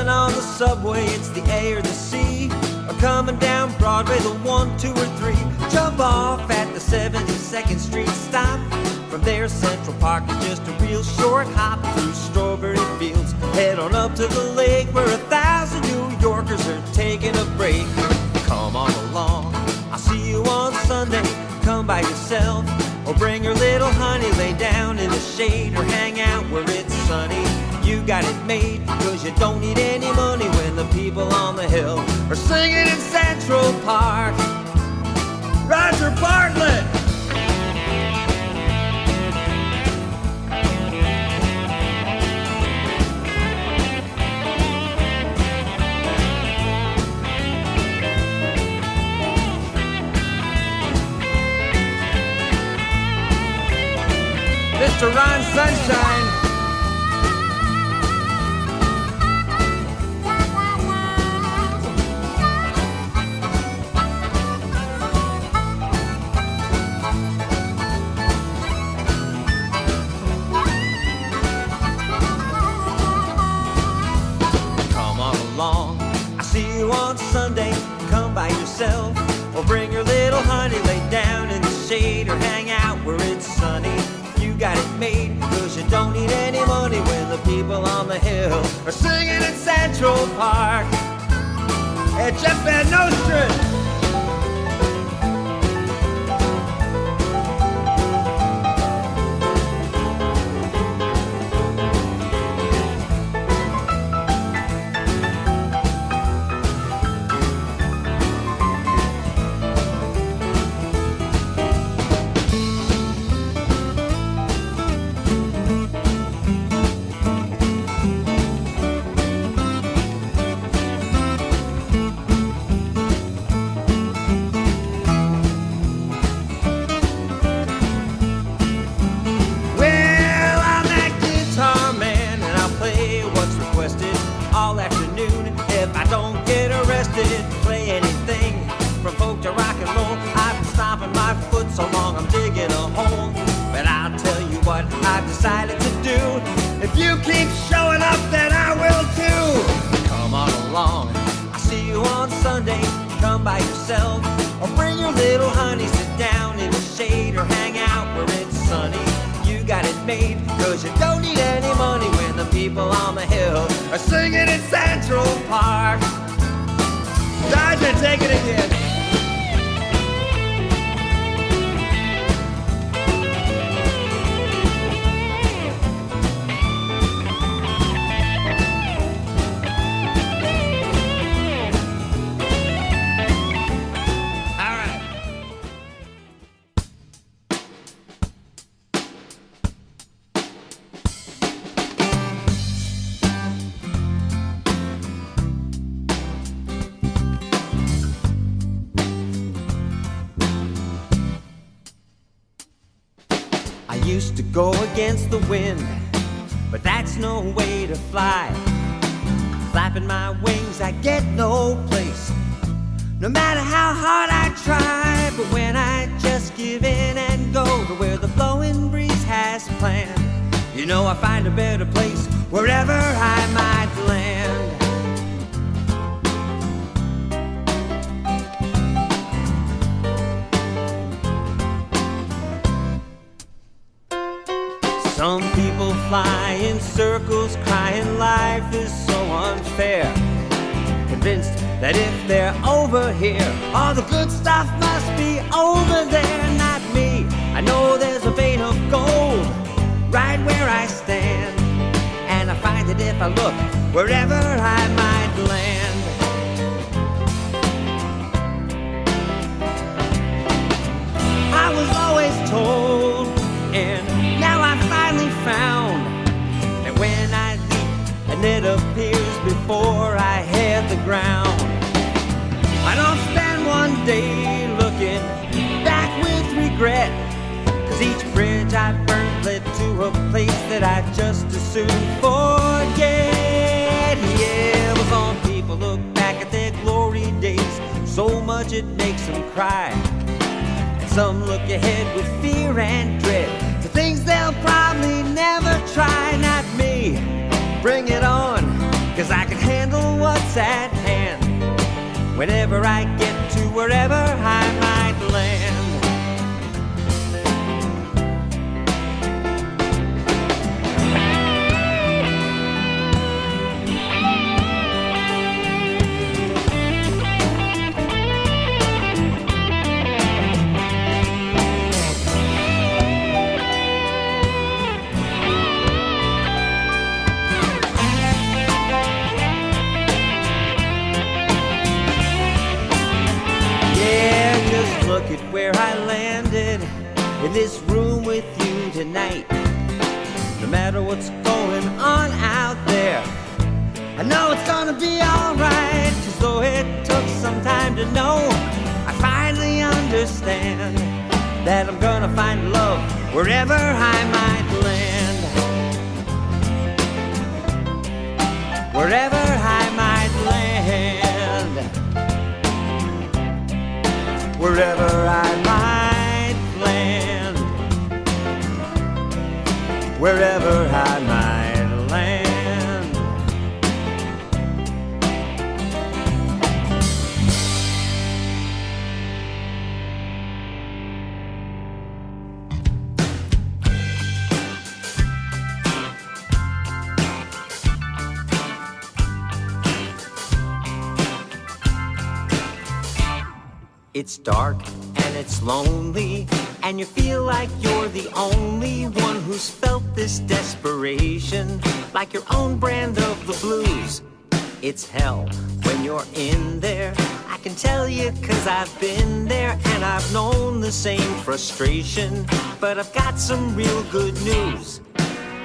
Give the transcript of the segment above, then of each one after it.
Coming on the subway, it's the A or the C. Or coming down Broadway, the 1, 2, or 3. Jump off at the 72nd Street stop. From there, Central Park is just a real short hop through strawberry fields. Head on up to the lake where 1,000 New Yorkers are taking a break. Come on along, I'll see you on Sunday. Come by yourself or bring your little honey. Lay down in the shade or hang out where it's sunny. You got it made, cause you don't need any money when the people on the hill are singing in Central Park. Roger Bartlett! Mr. Ron Sunshine. Come on along, I see you on Sunday. Come by yourself or bring your little honey. Lay down in the shade or hang out where it's sunny. You got it made, cause you don't need any money when the people on the hill are singing in Central Park. At Jeff Van Nostrand. All afternoon, if I don't get arrested, play anything from folk to rock and roll. I've been stomping my foot so long I'm digging a hole. But I'll tell you what I've decided to do. If you keep showing up, then I will too. Come on along, I'll see you on Sunday. Come by yourself or bring your little honey. Sit down in the shade or hang out where it's sunny. You got it made, cause you don't need any money when the people on the hill are singing in Central Park. Dodger, take it again. I used to go against the wind, but that's no way to fly. Flapping my wings, I get no place, no matter how hard I try. But when I just give in and go to where the blowing breeze has planned, you know I find a better place wherever I might land. Some people fly in circles crying life is so unfair, convinced that if they're over here, all the good stuff must be over there. Not me, I know there's a vein of gold right where I stand, and I find it if I look wherever I might land. I was always told, and now I finally found, that when I leap and it appears before I hit the ground, I don't spend one day looking back with regret, cause each bridge I burned led to a place that I just as soon forget. Yeah, it was on people look back at their glory days, so much it makes them cry. Some look ahead with fear and dread to things they'll probably never try. Not me, bring it on, cause I can handle what's at hand. Whenever I get to wherever I might land. Look at where I landed in this room with you tonight. No matter what's going on out there, I know it's gonna be alright. Cause though it took some time to know, I finally understand that I'm gonna find love wherever I might land. Wherever I might land. Wherever I might land. Wherever I might land. It's dark and it's lonely, and you feel like you're the only one who's felt this desperation, like your own brand of the blues. It's hell when you're in there, I can tell you cause I've been there, and I've known the same frustration. But I've got some real good news.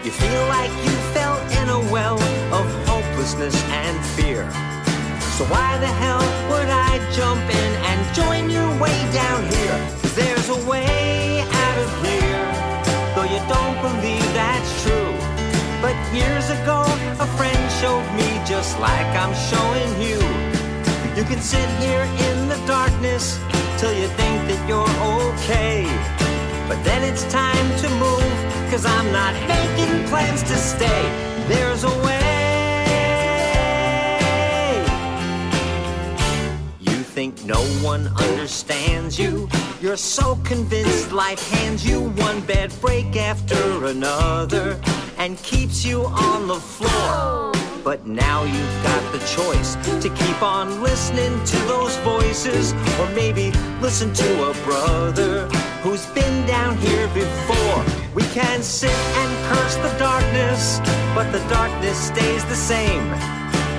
You feel like you fell in a well of hopelessness and fear. So why the hell would I jump in and join your way down here? Cause there's a way out of here, though you don't believe that's true. But years ago, a friend showed me just like I'm showing you. You can sit here in the darkness till you think that you're okay. But then it's time to move, cause I'm not making plans to stay. There's a way. Think no one understands you. You're so convinced life hands you one bad break after another and keeps you on the floor. But now you've got the choice to keep on listening to those voices, or maybe listen to a brother who's been down here before. We can sit and curse the darkness, but the darkness stays the same.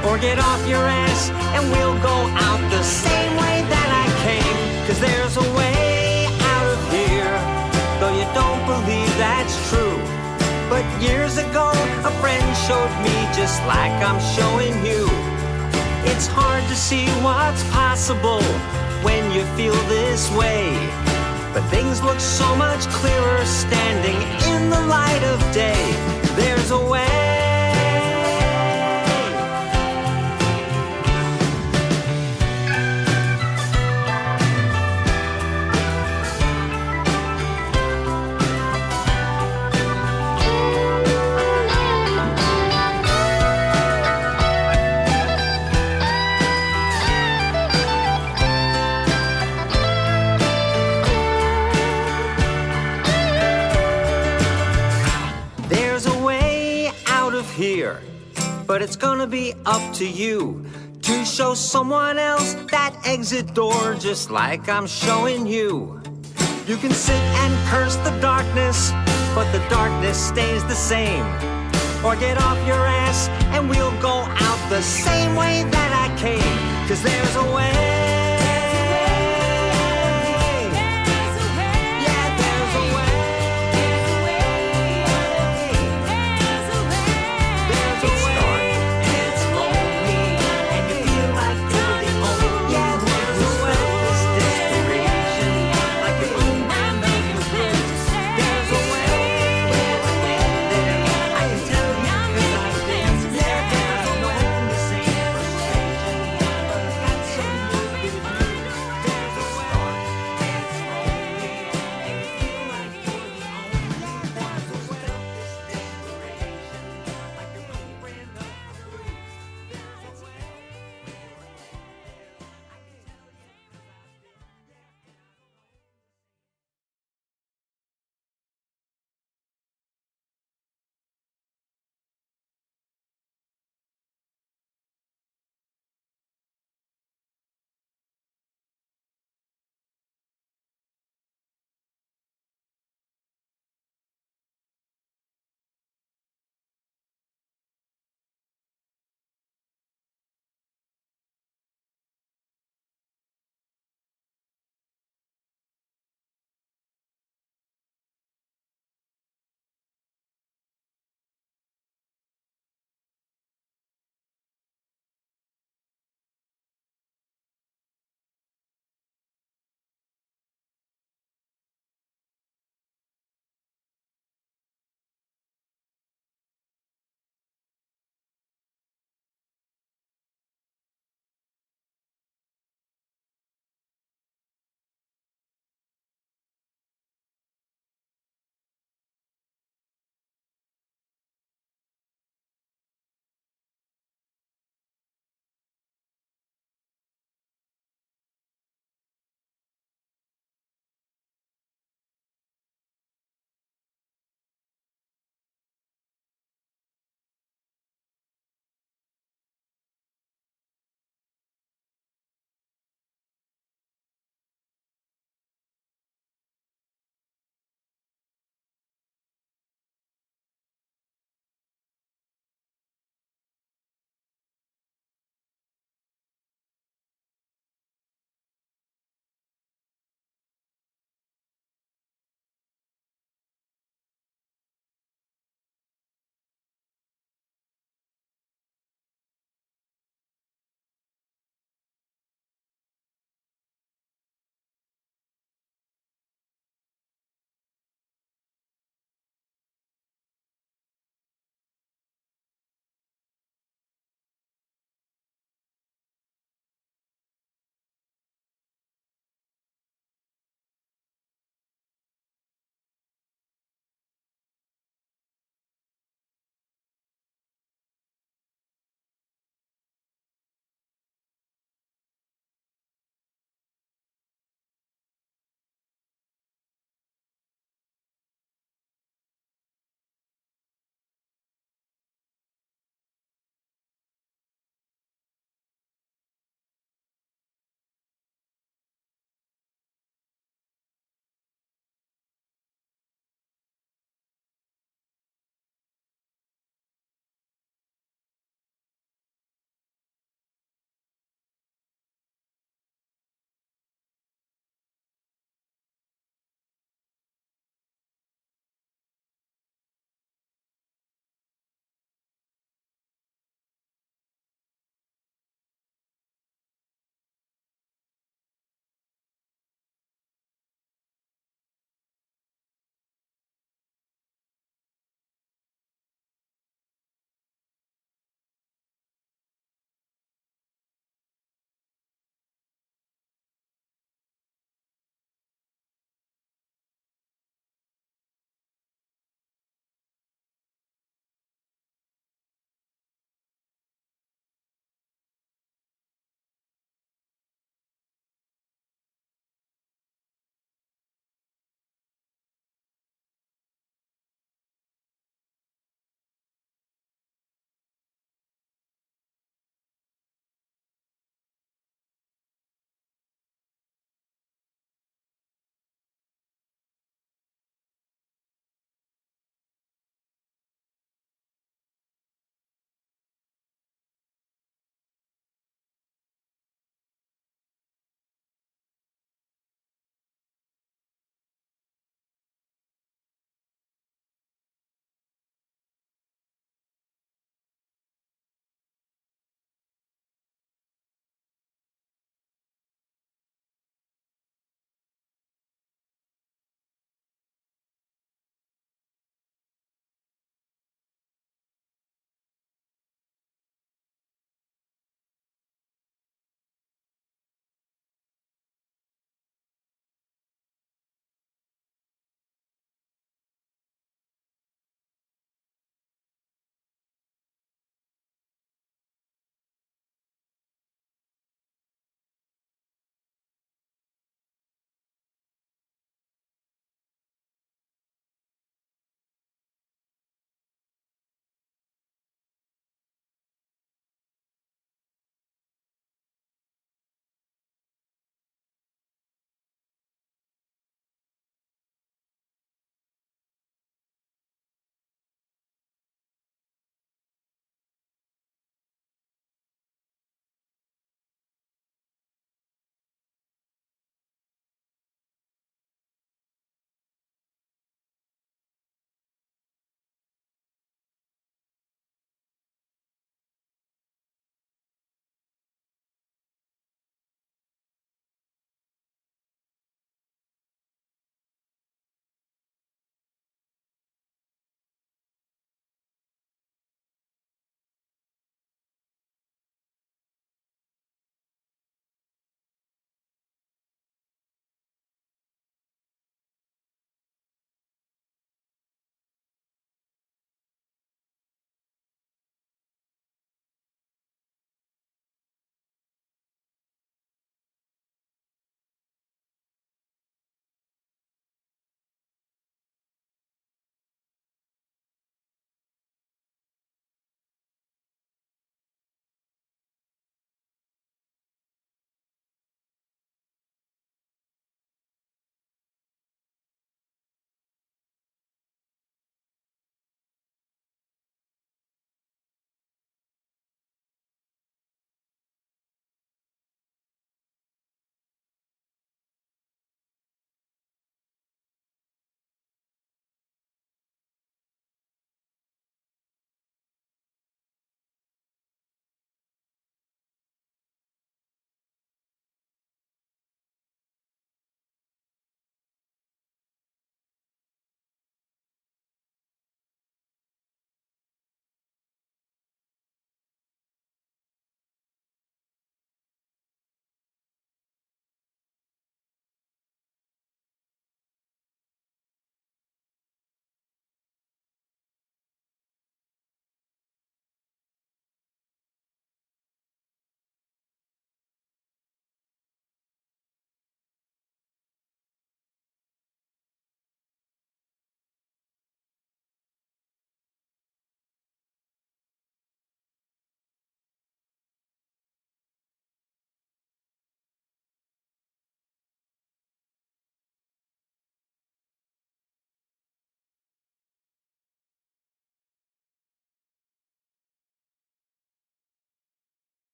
Or get off your ass and we'll go out the same way that I came. Cause there's a way out of here, though you don't believe that's true. But years ago, a friend showed me just like I'm showing you. It's hard to see what's possible when you feel this way. But things look so much clearer standing in the light of day. There's a way. Here, but it's gonna be up to you to show someone else that exit door just like I'm showing you. You can sit and curse the darkness, but the darkness stays the same. Or get off your ass and we'll go out the same way that I came. Cause there's a way.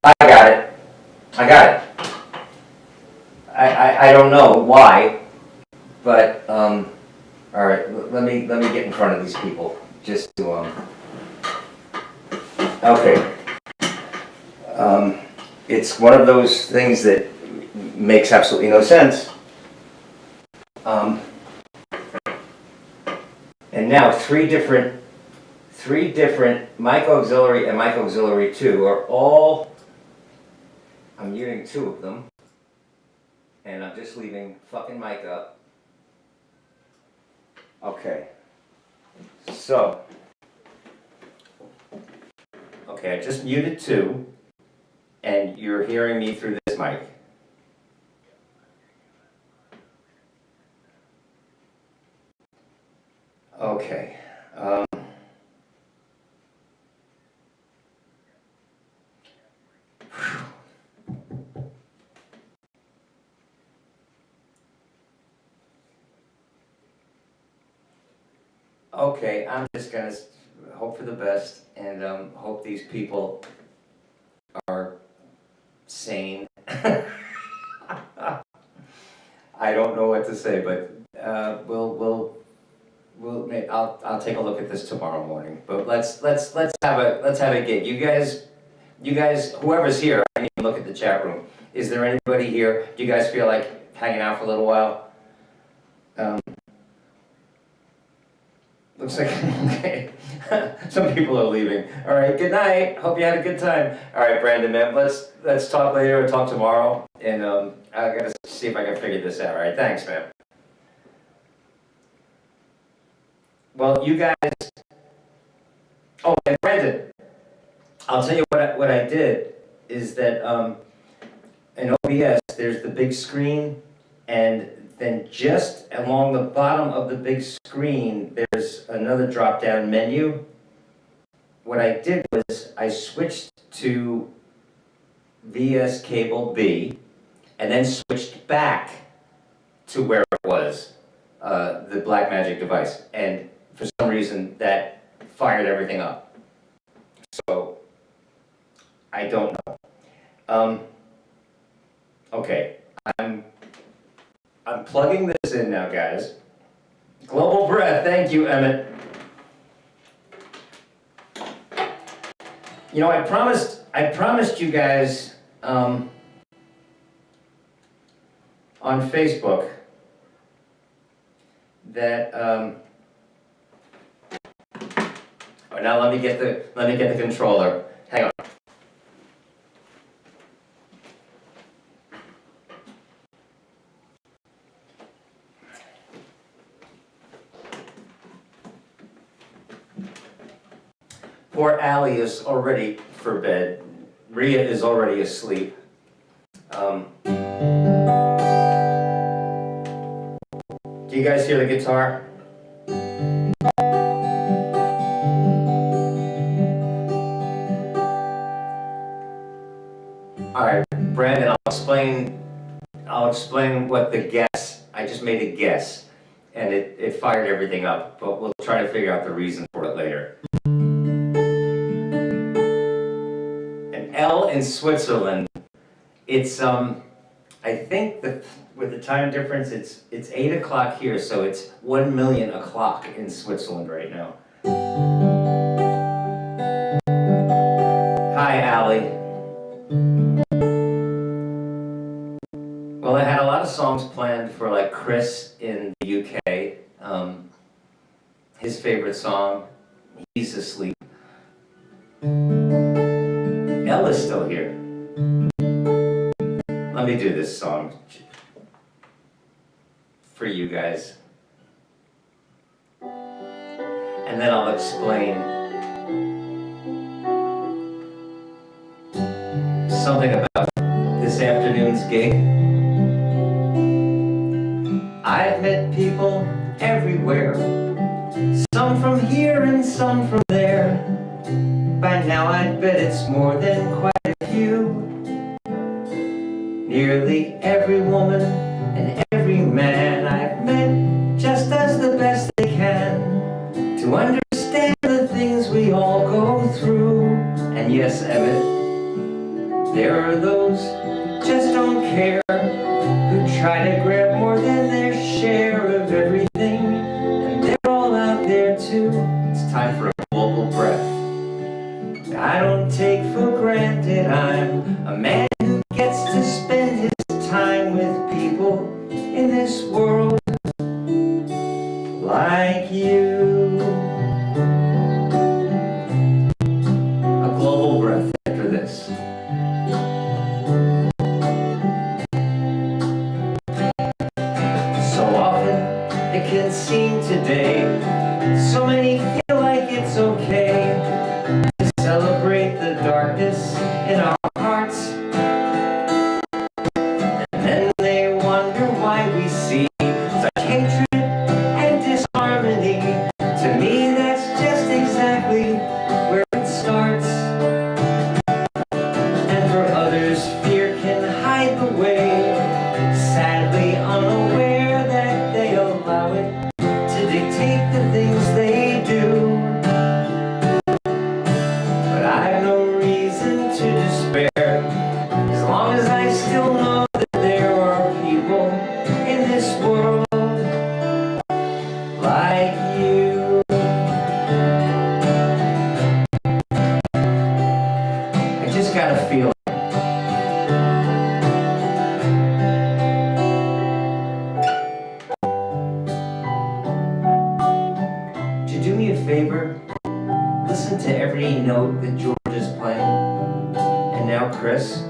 I got it. I got it. I don't know why, but all right. Let me get in front of these people just to Okay. It's one of those things that makes absolutely no sense. And now three different mic auxiliary and mic auxiliary 2 are all, I'm muting 2 of them, and I'm just leaving fucking mic up. Okay. So, okay, I just muted 2, and you're hearing me through this mic. Okay. Okay, I'm just gonna hope for the best and hope these people are sane. I don't know what to say, but I'll take a look at this tomorrow morning. But let's have a gig. You guys, whoever's here, I need to look at the chat room. Is there anybody here? Do you guys feel like hanging out for a little while? Looks like, okay. Some people are leaving. All right, good night. Hope you had a good time. All right, Brandon, man, let's talk later or talk tomorrow. And I gotta see if I can figure this out. All right, thanks, man. Well, you guys. Oh, and Brandon, I'll tell you what I did is that in OBS there's the big screen, and then just along the bottom of the big screen, there's another drop-down menu. What I did was I switched to VS Cable B, and then switched back to where it was, the Blackmagic device. And for some reason, that fired everything up. So, I don't know. Okay, I'm plugging this in now, guys. Global Breath, thank you, Emmett. You know, I promised you guys on Facebook that oh, now let me get the controller. Hang on. Poor Allie is already for bed. Rhea is already asleep. Do you guys hear the guitar? All right, Brandon, I'll explain what the guess. I just made a guess, and it fired everything up. But we'll try to figure out the reason for it later. L in Switzerland, it's I think that with the time difference, it's 8 o'clock here, so it's 1,000,000 o'clock in Switzerland right now. Hi, Allie. Well, I had a lot of songs planned for like Chris in the UK. His favorite song, He's Asleep. Ella's still here. Let me do this song for you guys. And then I'll explain something about this afternoon's gig. I've met people everywhere, some from here and some from there. By now I'd bet it's more than quite a few. Nearly every woman and every man I've met just does the best they can to understand the things we all go through. And yes, Emmett, There are those who just don't care, who try to grab more than their share of everything, and they're all out there too. It's time for a global breath. I don't take for granted I'm a man who gets to spend his time with people in this world like you. A global breath after this. So often it can seem today, so many feel like it's okay to celebrate the darkness in our hearts, and then they wonder why we see such hatred and disharmony. To me, that's just exactly where it starts. And for others, fear can hide the way, sadly unaware that they allow it to dictate the things they do. But I've no reason to despair, as long as I still know that there are people in this world like you. I just got a feeling. Would you do me a favor? Listen to every note that George is playing. And now, Chris,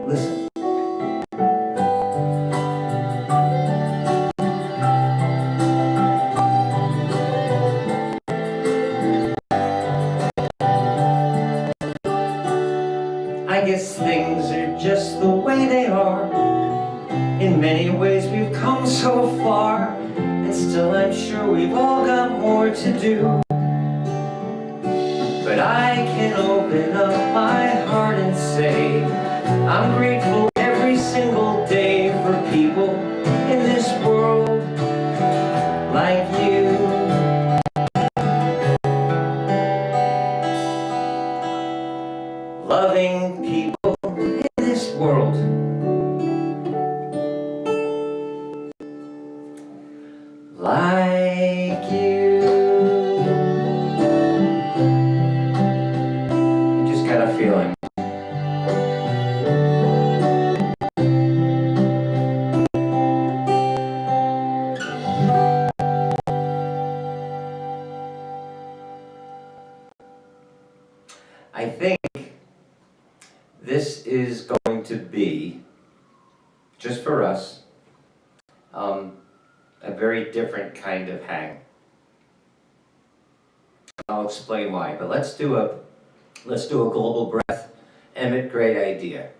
listen. I guess things are just the way they are. In many ways we've come so far, and still I'm sure we've all got more to do. But I can open up my heart and say I'm grateful every single day for people in this world like you. Loving people in this world like you. I just got a feeling. I think this is going to be, just for us, a very different kind of hang. I'll explain why, but let's do a global breath. Emmett, great idea.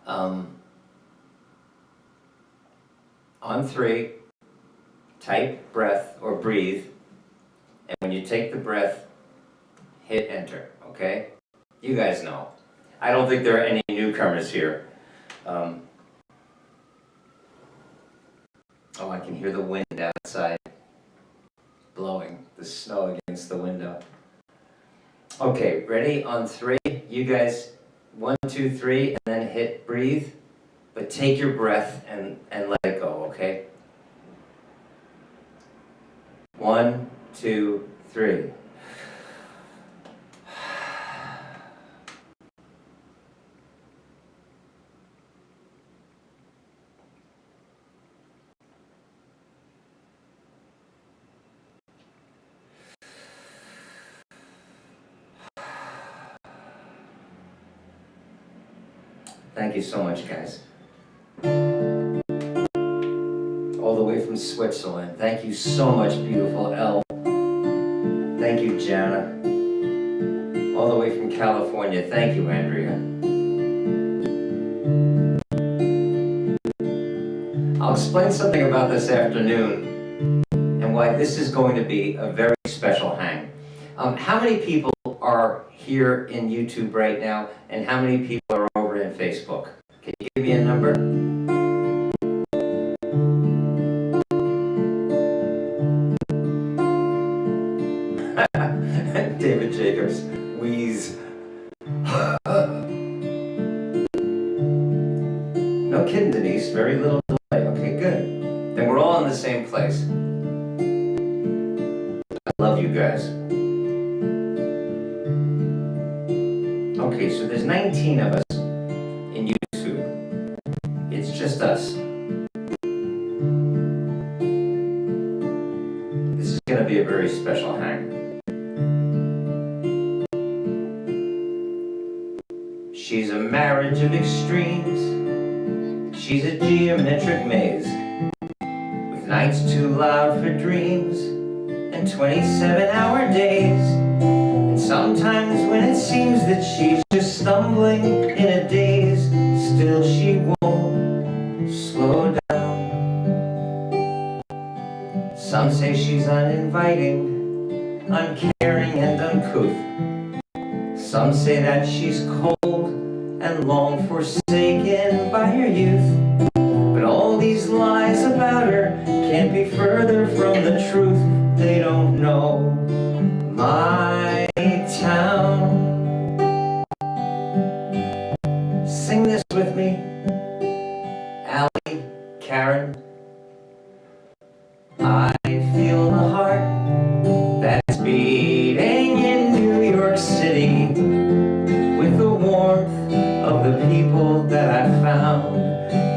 On 3, type breath or breathe, and when you take the breath, hit enter, okay? You guys know. I don't think there are any newcomers here. Oh, I can hear the wind outside blowing the snow against the window. Okay, ready? On 3, you guys, 1, 2, 3, and then hit breathe. But take your breath and let it go, okay? 1, 2, 3. Thank you so much, guys. All the way from Switzerland. Thank you so much, beautiful Elle. Thank you, Jana. All the way from California. Thank you, Andrea. I'll explain something about this afternoon and why this is going to be a very special hang. How many people are here in YouTube right now, and how many people are over in Facebook? Can you give me a number? David Jacobs, wheeze. kidding, Denise. Very little delay. Okay, good. Then we're all in the same place. I love you guys. Okay, so there's 19 of us in YouTube. It's just us. This is going to be a very special hang. She's a marriage of extremes. She's a geometric maze, with nights too loud for dreams and 27-hour days. And sometimes when it seems that she's just stumbling in a daze, still she won't slow down. Some say she's uninviting, uncaring and uncouth. Some say that she's cold and long forsaken by her youth. But all these lies about her can't be further from the truth. They don't know my town. Sing this with me, Allie, Karen. I feel the heart that's beating in New York City, with the warmth of the people that I found.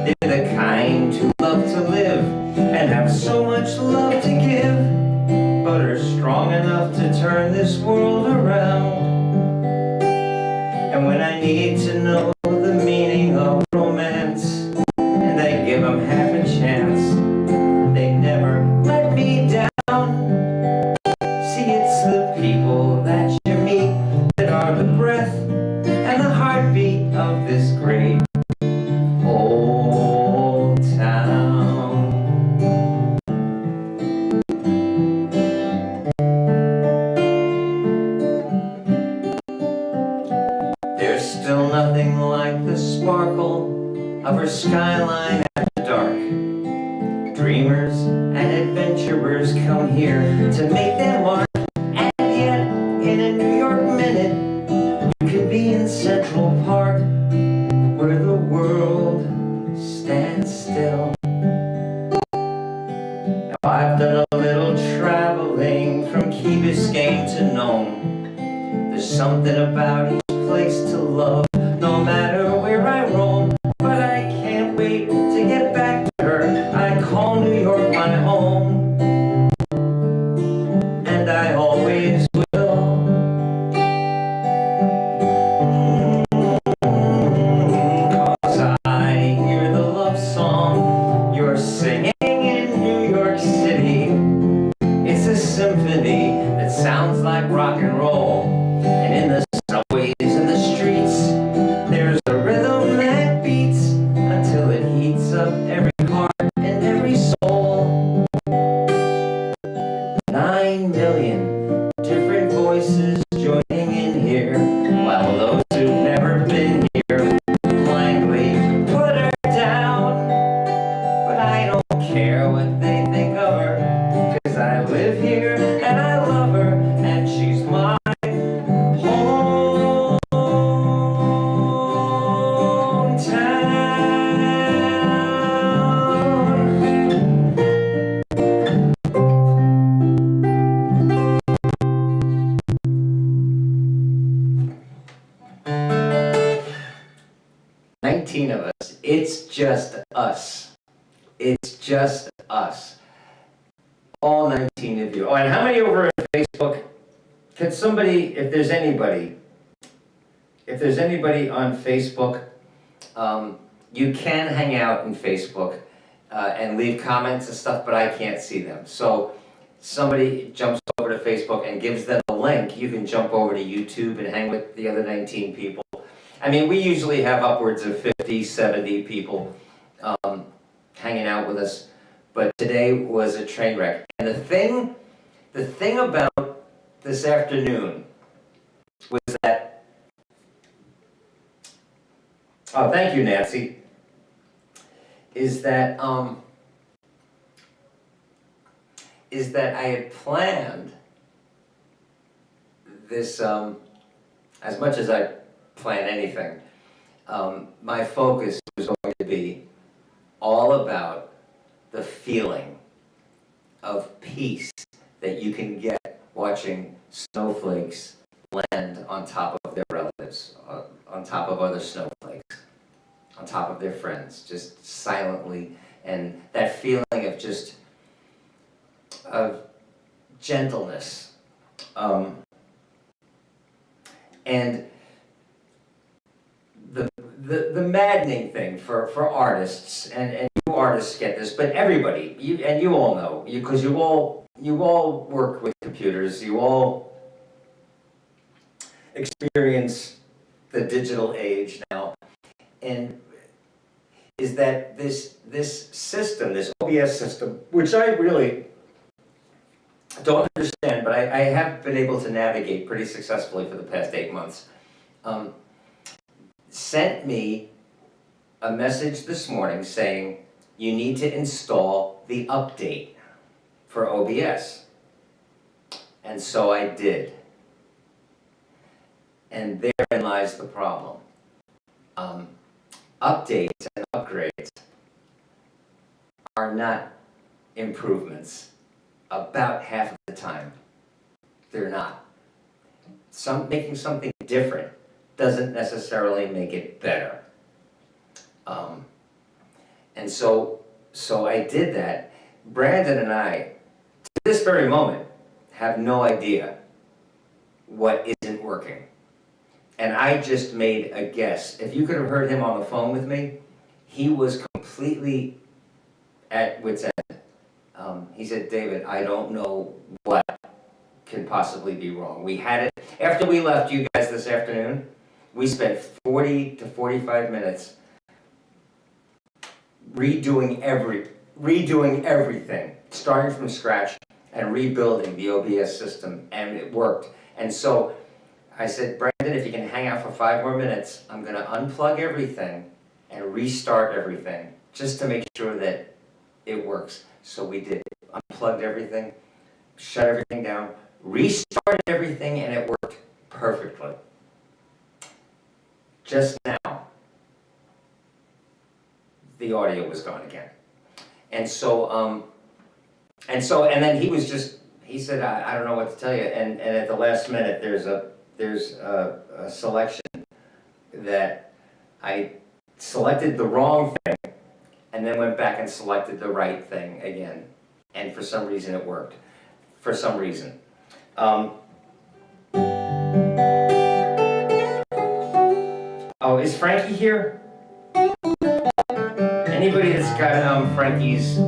They're the kind who love to live and have so much love to give, but are strong enough to turn this world around. And when I need to know the meaning of romance, and I give them half a chance, they never let me down. See, it's the people that you meet that are the breath and the heartbeat of this great old town. There's still nothing like the sparkle of her skyline after dark. Dreamers and adventurers come here to make their mark. And yet, in a New York minute, you could be in Central Park, where the world stands still. Now I've done a little traveling from Key Biscayne to Nome. There's something about each place to love, no matter where I roam. But I can't wait to get back to her. I call New York my home, and I always will. Cause I hear the love song you're singing in New York City. It's a symphony that sounds like rock and roll. And in the subways and the streets, there's a rhythm that beats until it heats up every heart and every soul. 9 million different voices joining in here, while those who've never been here blankly put her down. But I don't care what they think of her, 'cause I live here and I love her, and she's my hometown. 19 of us. It's just us. It's just us. All 19 of you. Oh, and how many over on Facebook? Can somebody, if there's anybody on Facebook, you can hang out in Facebook and leave comments and stuff, but I can't see them. So somebody jumps over to Facebook and gives them a link, you can jump over to YouTube and hang with the other 19 people. I mean, we usually have upwards of 50, 70 people hanging out with us, but today was a train wreck. And the thing about this afternoon was that, oh, thank you, Nancy, is that I had planned this, as much as I plan anything, my focus was going to be all about the feeling of peace that you can get watching snowflakes land on top of their relatives, on top of other snowflakes, on top of their friends, just silently, and that feeling of just of gentleness. And the maddening thing for artists, and you artists get this, but everybody, you all know, because you all work with computers, you all experience the digital age now, and is that this system, this OBS system, which I really don't understand, but I have been able to navigate pretty successfully for the past 8 months, sent me a message this morning saying you need to install the update for OBS. And so I did. And therein lies the problem. Updates and upgrades are not improvements. About half of the time, they're not. Making something different doesn't necessarily make it better. And so I did that. Brandon and I, to this very moment, have no idea what isn't working. And I just made a guess. If you could have heard him on the phone with me, he was completely at wit's end. He said, David, I don't know what can possibly be wrong. We had it, after we left you guys this afternoon, we spent 40 to 45 minutes redoing everything, starting from scratch and rebuilding the OBS system, and it worked. And so I said, Brandon, if you can hang out for 5 more minutes, I'm going to unplug everything and restart everything just to make sure that it works. So we did. Unplugged everything, shut everything down, restarted everything, and it worked perfectly. Just now, the audio was gone again. And then he said, I don't know what to tell you. And at the last minute, there's a selection that I selected the wrong thing and then went back and selected the right thing again. And for some reason it worked. For some reason. Oh, is Frankie here? Anybody that's got Frankie's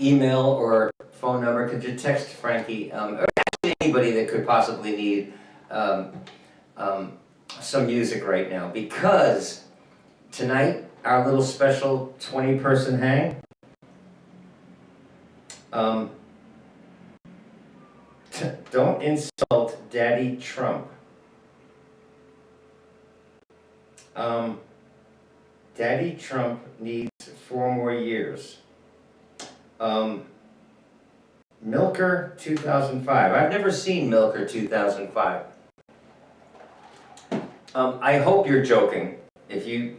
email or phone number, could you text Frankie? Or actually anybody that could possibly need some music right now. Because tonight, our little special 20-person hang, don't insult Daddy Trump. Daddy Trump needs 4 more years. Milker 2005. I've never seen Milker 2005. I hope you're joking if you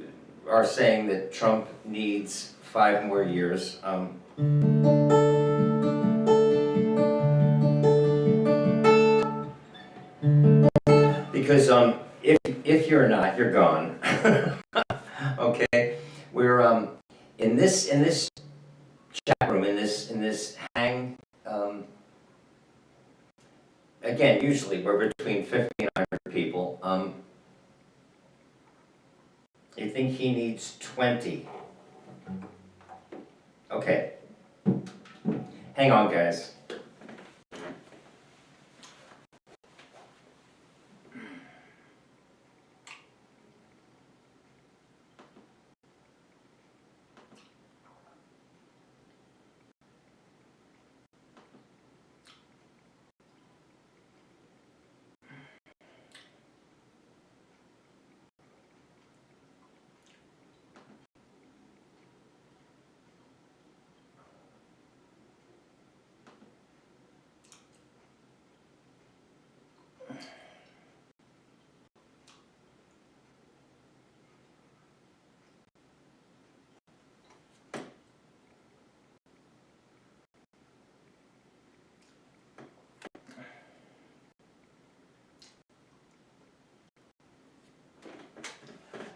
are saying that Trump needs 5 more years. Because if you're not, you're gone. Okay, we're in this chat room, in this hang. Again, usually we're between 50 and 100 people. I think he needs 20. Okay. Hang on, guys.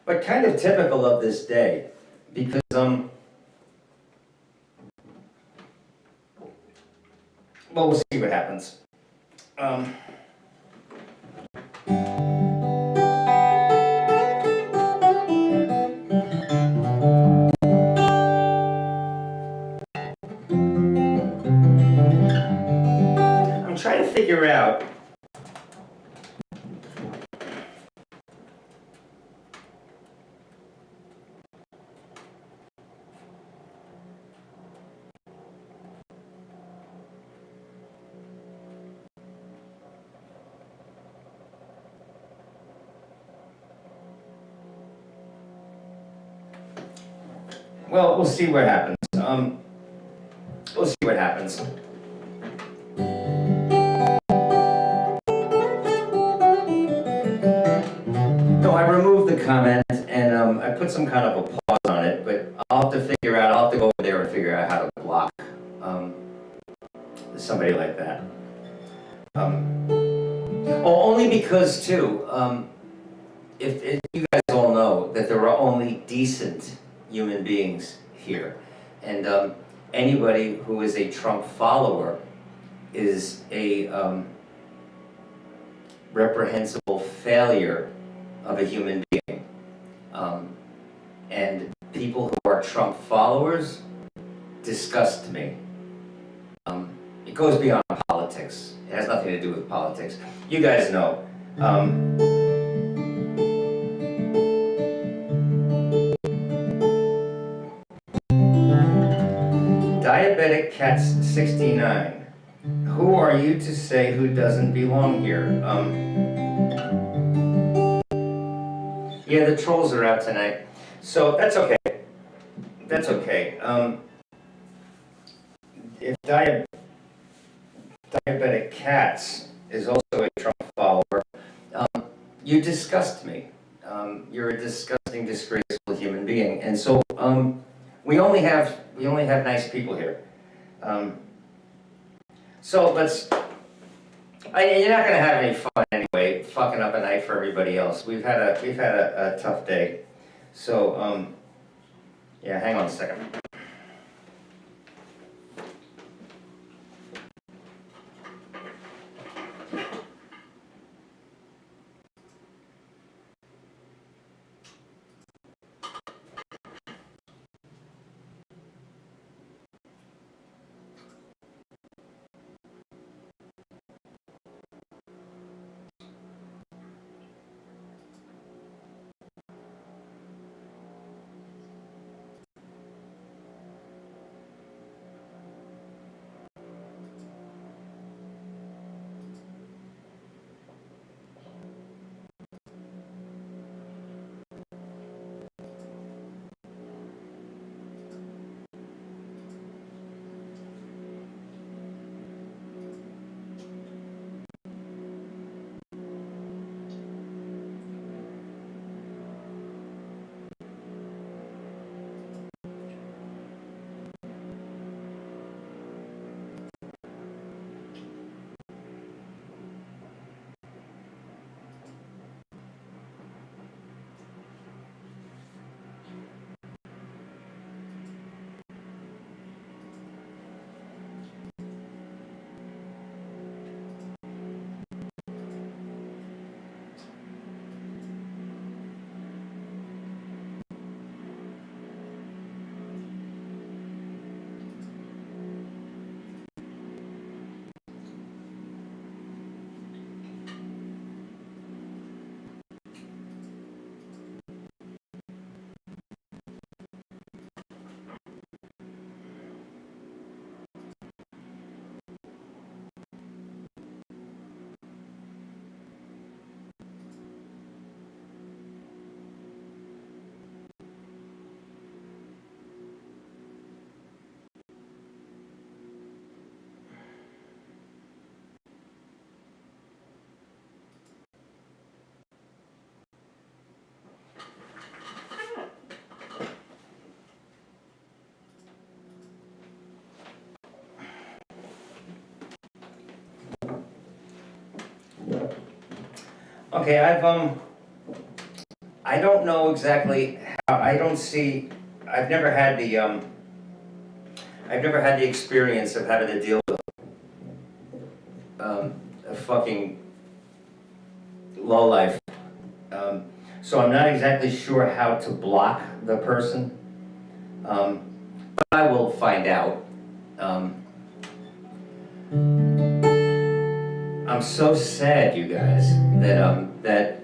but kind of typical of this day, because, well, we'll see what happens. I'm trying to figure out. Well, we'll see what happens. We'll see what happens. No, I removed the comment and I put some kind of a pause on it, but I'll have to go over there and figure out how to block somebody like that. Only because too, if you guys all know that there are only decent human beings here, and anybody who is a Trump follower is a reprehensible failure of a human being. And people who are Trump followers disgust me. It goes beyond politics. It has nothing to do with politics. You guys know. Diabetic Cats 69. Who are you to say who doesn't belong here? Yeah, the trolls are out tonight. So that's okay. That's okay. If Diabetic Cats is also a Trump follower, you disgust me. You're a disgusting, disgraceful human being. And so we only have nice people here. So let's. You're not going to have any fun anyway, fucking up a night for everybody else. We've had a tough day. So yeah, hang on a second. Okay, I don't know exactly how, I've never had the experience of having to deal with a fucking lowlife. So I'm not exactly sure how to block the person. But I will find out. I'm so sad, you guys, that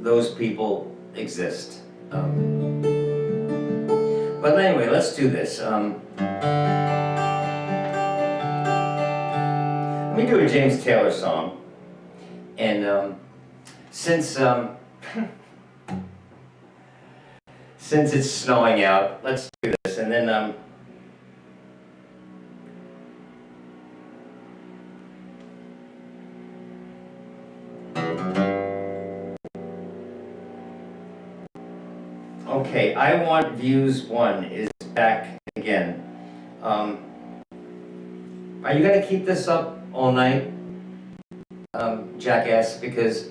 those people exist. But anyway, let's do this. Let me do a James Taylor song, and since it's snowing out, let's do this, and then okay, I Want Views 1 is back again. Are you gonna keep this up all night, jackass? Because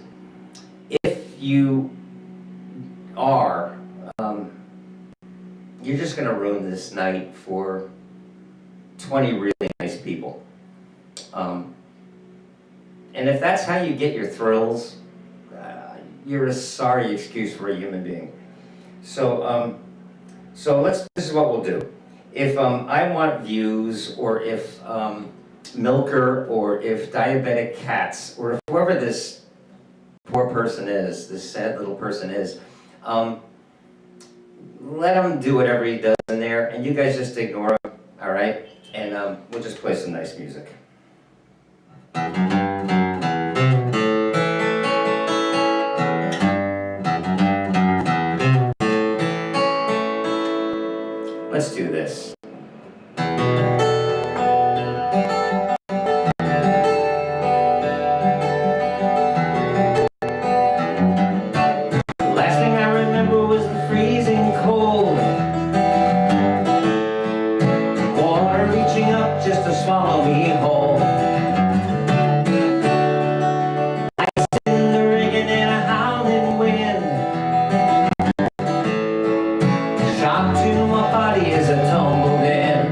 if you are, you're just gonna ruin this night for 20 really nice people. And if that's how you get your thrills, you're a sorry excuse for a human being. So, this is what we'll do. If I Want Views, or if Milker, or if Diabetic Cats, or if whoever this poor person is, this sad little person is, let him do whatever he does in there, and you guys just ignore him, all right? And we'll just play some nice music. Let's do this. Last thing I remember was the freezing cold. Water reaching up just to swallow me whole. Ice in the rigging and a howling wind. Shock to my body as I tumbled in.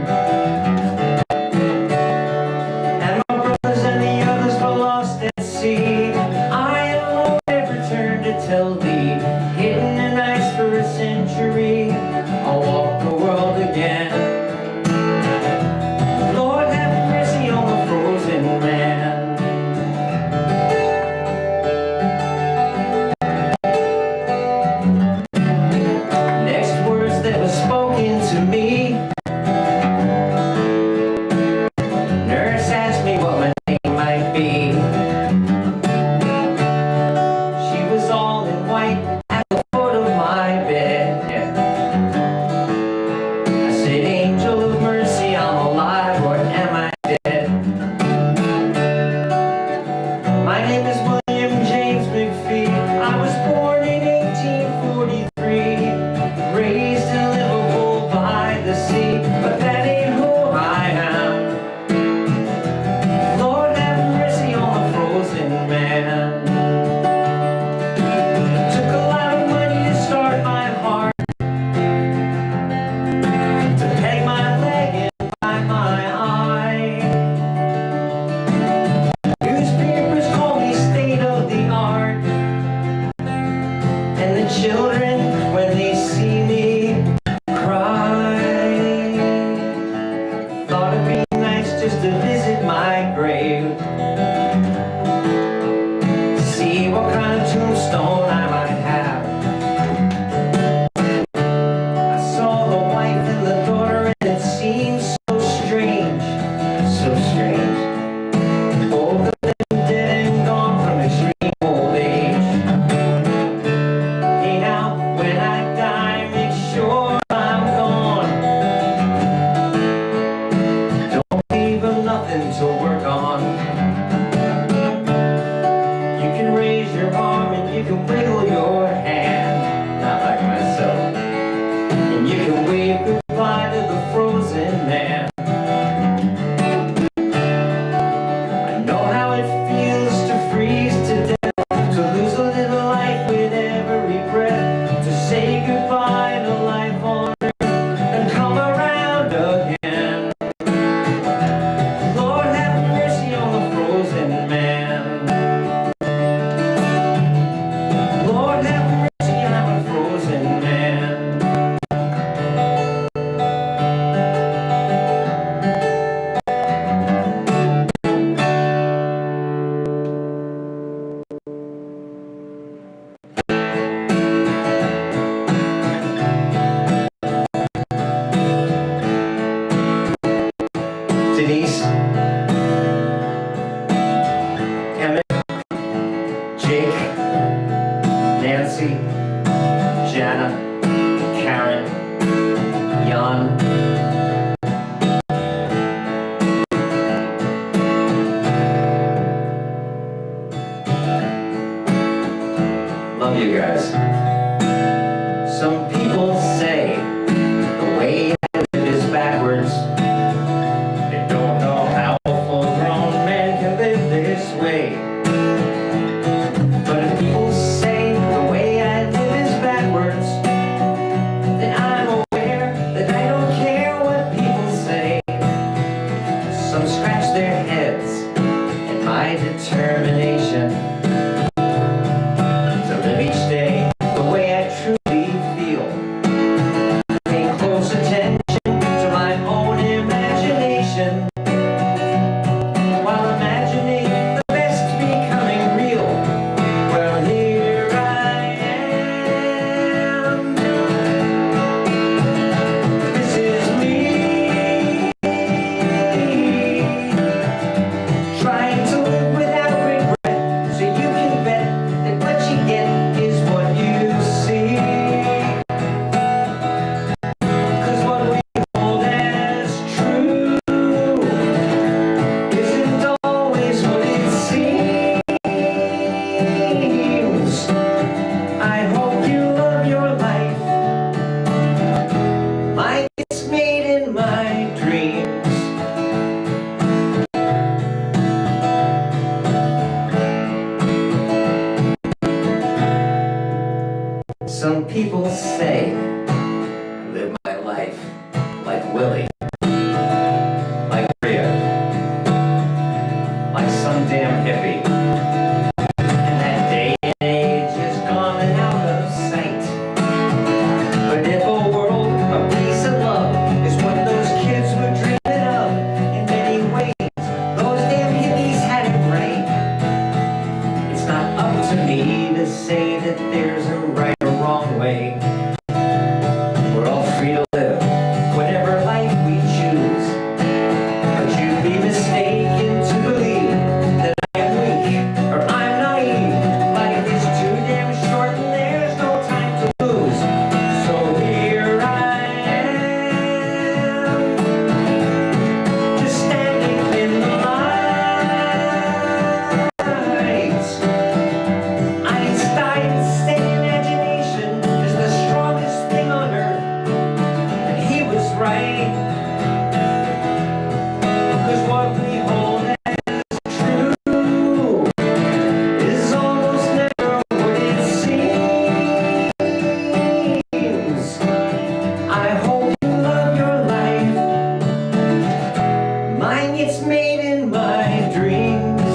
And my brothers and the others were lost at sea. I alone have returned to tell thee, hidden in ice for a century, I'll walk the world again. Lord have mercy on the frozen man. Next words that were spoken to me, nurse asked me what my name might be. She was all in white at the foot of my bed. I said, angel of mercy, I'm alive, or am I dead? My name is William James McPhee. I was born in 1843, raised in Liverpool by the sea, but that ain't who I am. Lord have mercy on the frozen man. Took a lot of money to start my heart, to peg my leg and buy my eye. Newspapers call me state of the art, and the children, when they see me, cry. Thought it'd be nice just to visit my grave, see what kind of tombstone I might have. I saw the wife and the daughter, and it seemed so strange, so strange. Both of them dead and gone from extreme old age. Hey now, when I die, make sure I'm gone. Don't leave them nothing to work on. You can raise your arm and you can wiggle your hand, not like myself. And you can wave goodbye to the frozen man. I know how it feels to freeze to death, to lose a little life with you guys. Some people say the way I live is backwards. They don't know how a full-grown man can live this way. But if people say the way I live is backwards, then I'm aware that I don't care what people say. Some scratch their heads at my determination to live each day the way I truly feel. Pay close attention to my own imagination while imagining the best becoming real. Well, here I am. This is me, trying to live without regret, so you can bet that what you get is what you see. 'Cause what we hold as true isn't always what it seems. I hope you love your life. Mine is made in my dreams. Some people say I live my life like Willie, like Rhea, like some damn hippie. And that day and age is gone and out of sight. But if a world of peace and love is what those kids were dreaming of, in many ways, those damn hippies had it right. It's not up to me to say that there's a right or wrong way. We're all free to live whatever life we choose. But you'd be mistaken to believe that I am weak or I'm naive. Life is too damn short and there's no time to lose. So here I am, just standing in the light. Einstein's said imagination is the strongest thing on earth, and he was right. 'Cause what we hold as true is almost never what it seems. I hope you love your life. Mine gets made in my dreams.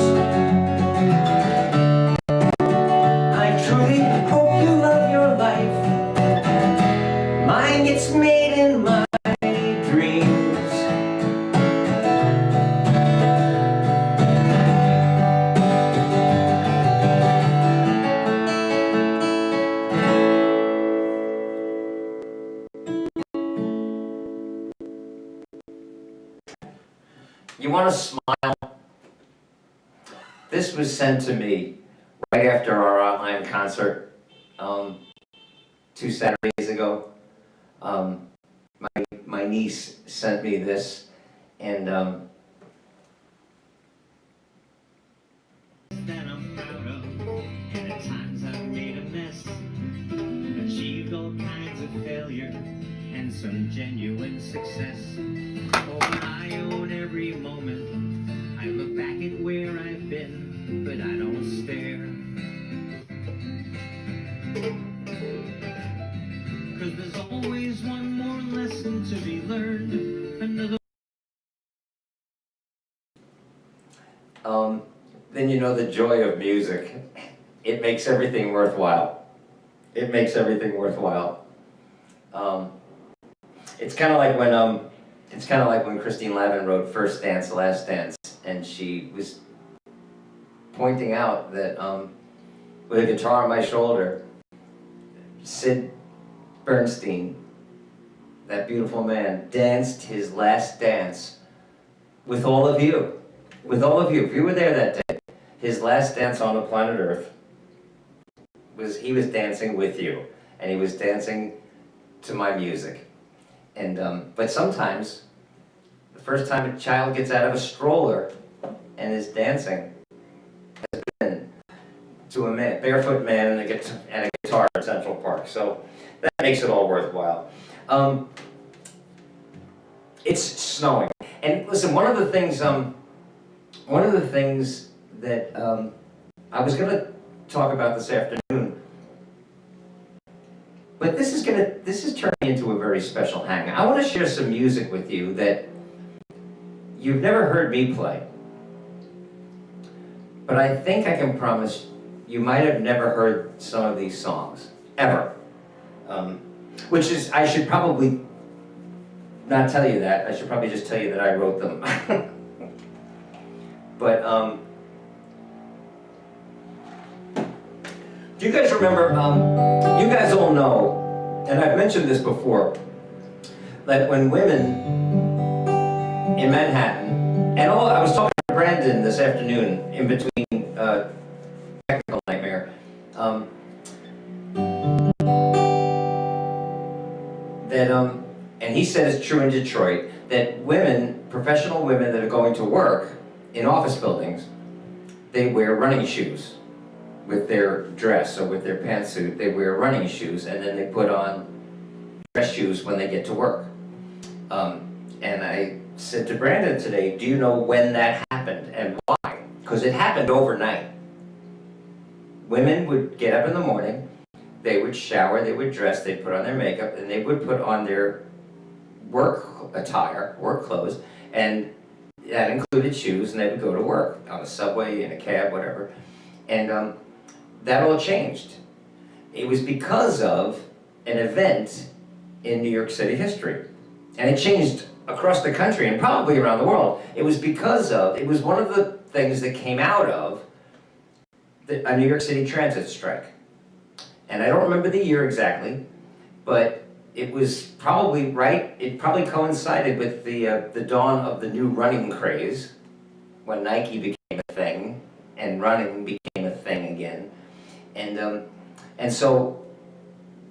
I truly hope you love your life. Mine gets made in my dreams. You want to smile? This was sent to me right after our online concert 2 Saturdays ago. My niece sent me this, and that I'm proud of, and at times I've made a mess, achieved all kinds of failure and some genuine success. Oh, but I own every moment. I look back at where I've been, but I don't stare. 'Cause there's always one more lesson to be learned. Another then you know the joy of music. It makes everything worthwhile. It makes everything worthwhile. It's kind of like when Christine Lavin wrote First Dance, Last Dance, and she was pointing out that with a guitar on my shoulder, Sid Bernstein, that beautiful man, danced his last dance with all of you. With all of you. If you were there that day, his last dance on the planet Earth he was dancing with you, and he was dancing to my music. And but sometimes, the first time a child gets out of a stroller and is dancing has been to a man, barefoot man and a guitar in Central Park. So that makes it all worthwhile. It's snowing, and listen. One of the things that I was going to talk about this afternoon, but this is turning into a very special hang. I want to share some music with you that you've never heard me play, but I think I can promise you might have never heard some of these songs, ever. Which is, I should probably not tell you that. I should probably just tell you that I wrote them. But, do you guys remember, you guys all know, and I've mentioned this before, that when women in Manhattan, and I was talking to Brandon this afternoon in between Technical Nightmare, and he said it's true in Detroit, that women, professional women that are going to work in office buildings, they wear running shoes with their dress or with their pantsuit. They wear running shoes, and then they put on dress shoes when they get to work. And I said to Brandon today, do you know when that happened and why? Because it happened overnight. Women would get up in the morning, they would shower, they would dress, they'd put on their makeup, and they would put on their work attire, work clothes, and that included shoes, and they would go to work on a subway, in a cab, whatever. And that all changed. It was because of an event in New York City history. And it changed across the country and probably around the world. It was one of the things that came out of a New York City transit strike. And I don't remember the year exactly, but it was probably right. It probably coincided with the dawn of the new running craze, when Nike became a thing and running became a thing again. And so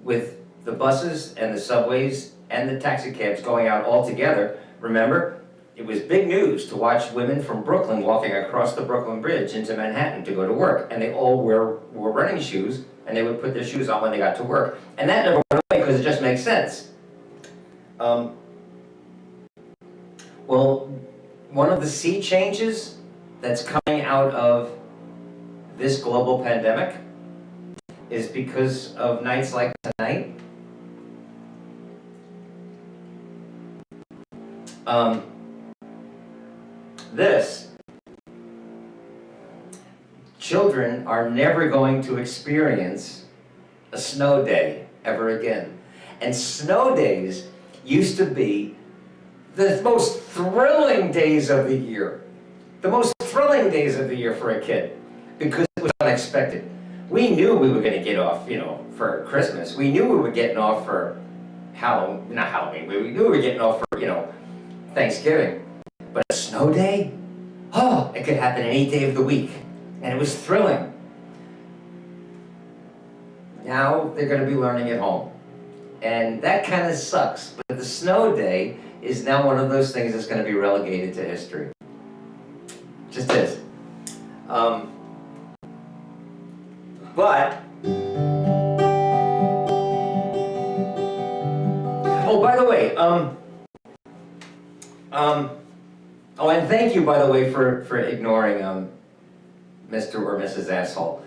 with the buses and the subways and the taxi cabs going out all together, remember, it was big news to watch women from Brooklyn walking across the Brooklyn Bridge into Manhattan to go to work, and they all wore running shoes, and they would put their shoes on when they got to work. And that never went away because it just makes sense. Well, one of the sea changes that's coming out of this global pandemic is because of nights like tonight. Children are never going to experience a snow day ever again. And snow days used to be the most thrilling days of the year. The most thrilling days of the year for a kid, because it was unexpected. We knew we were going to get off, for Christmas. We knew we were getting off for not Halloween. We knew we were getting off for, Thanksgiving. But a snow day? Oh, it could happen any day of the week. And it was thrilling. Now they're going to be learning at home. And that kind of sucks. But the snow day is now one of those things that's going to be relegated to history. Just is. But, oh, by the way, oh, and thank you, by the way, for ignoring Mr. or Mrs. Asshole.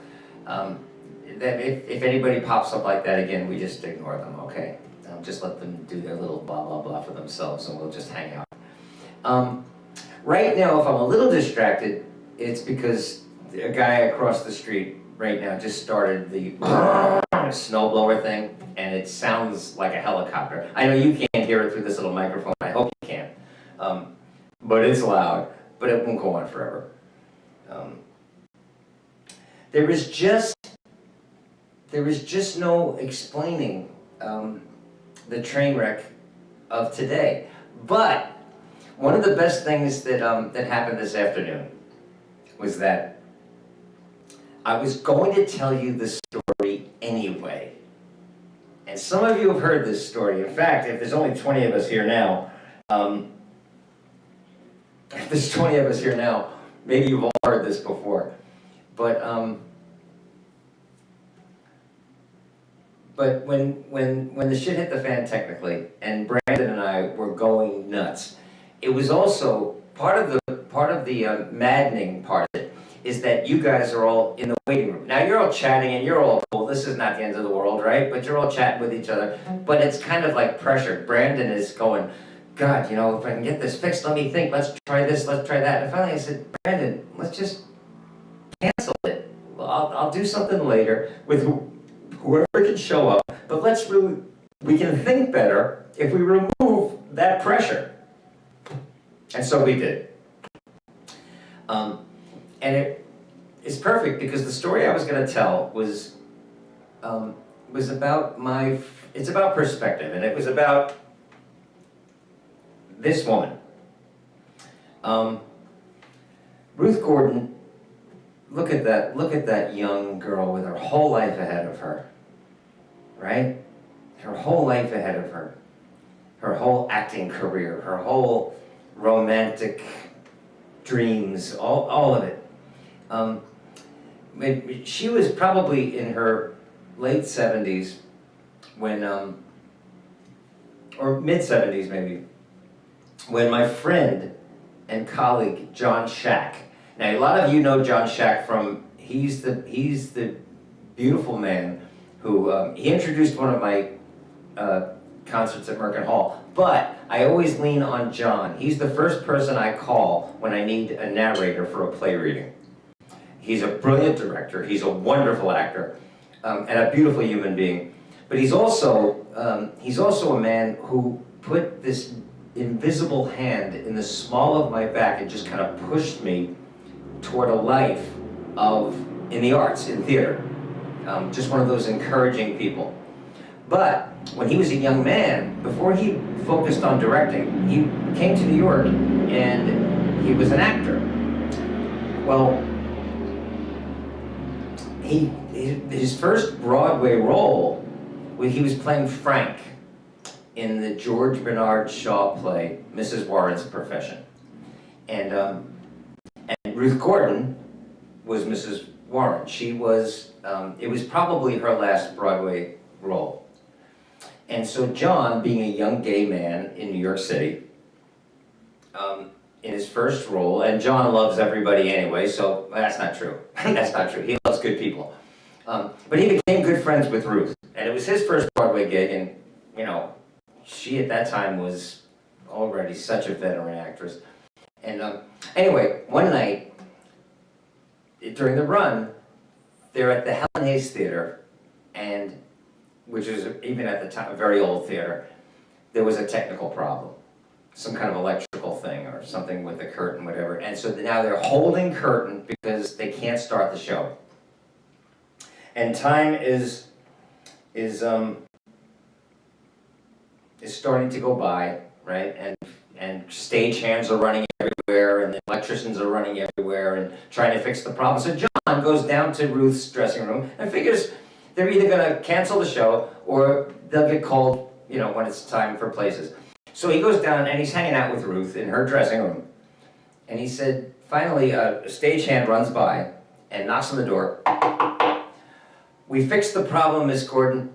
That if anybody pops up like that again, we just ignore them, okay? Just let them do their little blah, blah, blah for themselves, and we'll just hang out. Right now, if I'm a little distracted, it's because a guy across the street right now just started the snowblower thing, and it sounds like a helicopter. I know you can't hear it through this little microphone. I hope you can. But it's loud, but it won't go on forever. There is just no explaining the train wreck of today. But one of the best things that happened this afternoon was that I was going to tell you the story anyway. And some of you have heard this story. In fact, if there's only 20 of us here now, maybe you've all heard this before. But but when the shit hit the fan technically, and Brandon and I were going nuts, it was also part of the maddening part of it is that you guys are all in the waiting room. Now you're all chatting and you're all cool. This is not the end of the world, right? But you're all chatting with each other. But it's kind of like pressure. Brandon is going, God, you know, if I can get this fixed, let me think. Let's try this. Let's try that. And finally, I said, Brandon, let's just cancel it. Well, I'll do something later with whoever can show up. But we can think better if we remove that pressure. And so we did. And it's perfect because the story I was going to tell was about it's about perspective, and it was about this woman. Ruth Gordon, look at that young girl with her whole life ahead of her, right? Her whole life ahead of her. Her whole acting career, her whole romantic dreams, all of it. She was probably in her late 70s when, or mid 70s maybe, when my friend and colleague John Shack. Now a lot of you know John Shack from he's the beautiful man who he introduced one of my concerts at Merkin Hall. But I always lean on John. He's the first person I call when I need a narrator for a play reading. He's a brilliant director. He's a wonderful actor, and a beautiful human being. But he's also a man who put this invisible hand in the small of my back and just kind of pushed me toward a life in the arts, in theater. Just one of those encouraging people. But when he was a young man, before he focused on directing, he came to New York and he was an actor. Well, his first Broadway role, he was playing Frank in the George Bernard Shaw play, Mrs. Warren's Profession. And Ruth Gordon was Mrs. Warren. She was, it was probably her last Broadway role. And so John, being a young gay man in New York City, in his first role, and John loves everybody anyway, so that's not true. That's not true. He loves good people. But he became good friends with Ruth. And it was his first Broadway gig, and, you know, she at that time was already such a veteran actress. And anyway, one night, during the run, they're at the Helen Hayes Theater, and which is, even at the time, a very old theater. There was a technical problem, some kind of electrical thing or something with the curtain, whatever. And so now they're holding curtain because they can't start the show. And time is starting to go by, right? And stagehands are running everywhere, and the electricians are running everywhere and trying to fix the problem. So John goes down to Ruth's dressing room and figures they're either going to cancel the show or they'll get called, you know, when it's time for places. So he goes down and he's hanging out with Ruth in her dressing room. And he said, finally, a stagehand runs by and knocks on the door. We fixed the problem, Miss Gordon.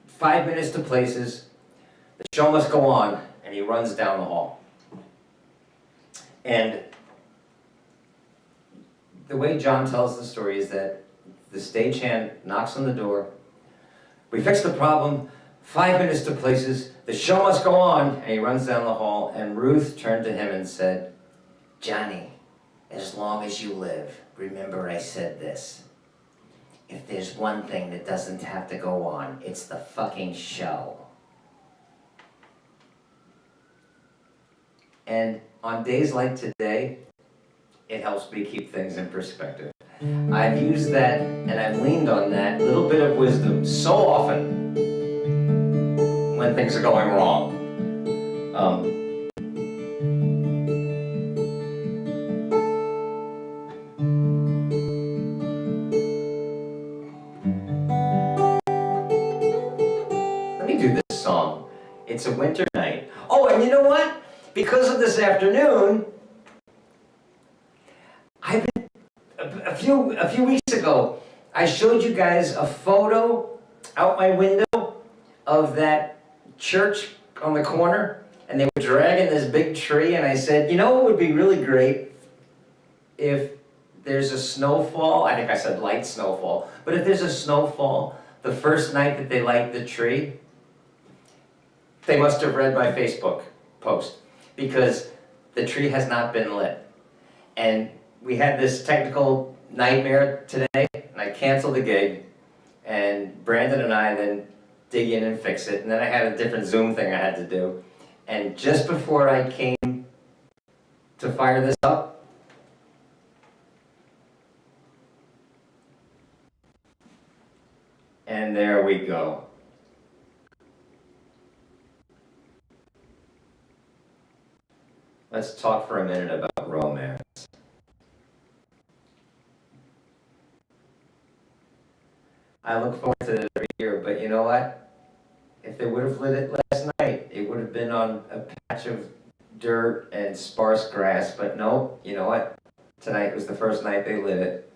5 minutes to places. The show must go on. And he runs down the hall. And the way John tells the story is that the stagehand knocks on the door. We fixed the problem. 5 minutes to places. The show must go on. And he runs down the hall. And Ruth turned to him and said, Johnny, as long as you live, remember I said this. If there's one thing that doesn't have to go on, it's the fucking show. And on days like today, it helps me keep things in perspective. I've used that and I've leaned on that little bit of wisdom so often when things are going wrong. Let me do this song. It's a winter night. Oh, and you know what? Because of this afternoon, a few weeks ago, I showed you guys a photo out my window of that church on the corner, and they were dragging this big tree, and I said, you know what would be really great if there's a snowfall, I think I said light snowfall, but if there's a snowfall the first night that they light the tree, they must have read my Facebook post, because the tree has not been lit. And we had this technical nightmare today, and I canceled the gig, and Brandon and I then dig in and fix it, and then I had a different Zoom thing I had to do. And just before I came to fire this up, and there we go. Let's talk for a minute about romance. I look forward to it every year, but you know what? If they would have lit it last night, it would have been on a patch of dirt and sparse grass, but no, you know what? Tonight was the first night they lit it,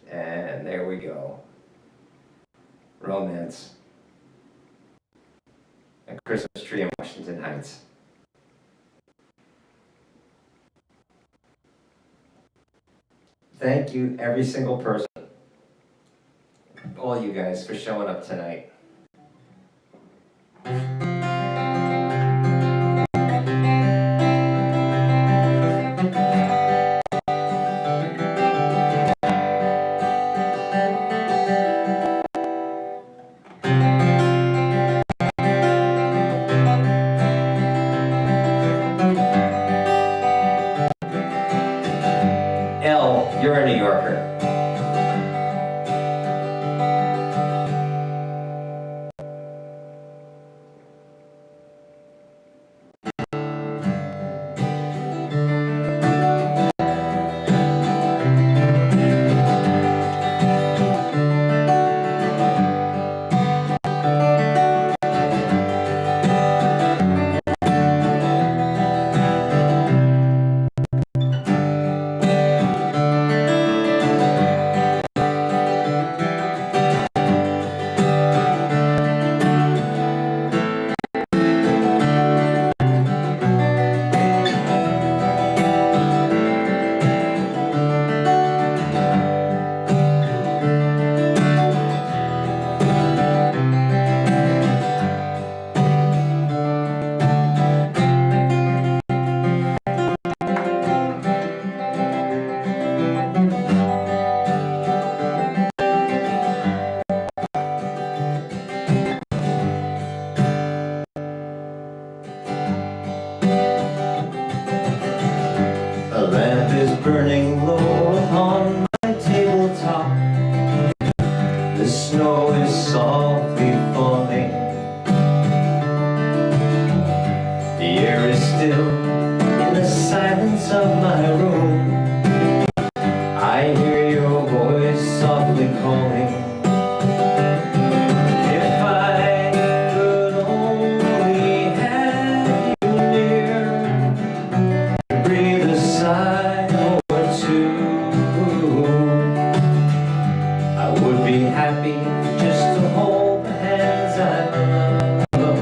and there we go. Romance. A Christmas tree in Washington Heights. Thank you, every single person, all you guys, for showing up tonight. Elle, you're a New Yorker. A lamp is burning low upon my tabletop. The snow is softly falling. The air is still in the silence of my room. I hear your voice softly calling. If I could only have you near, breathe a sigh or two, I would be happy just to hold the hands I love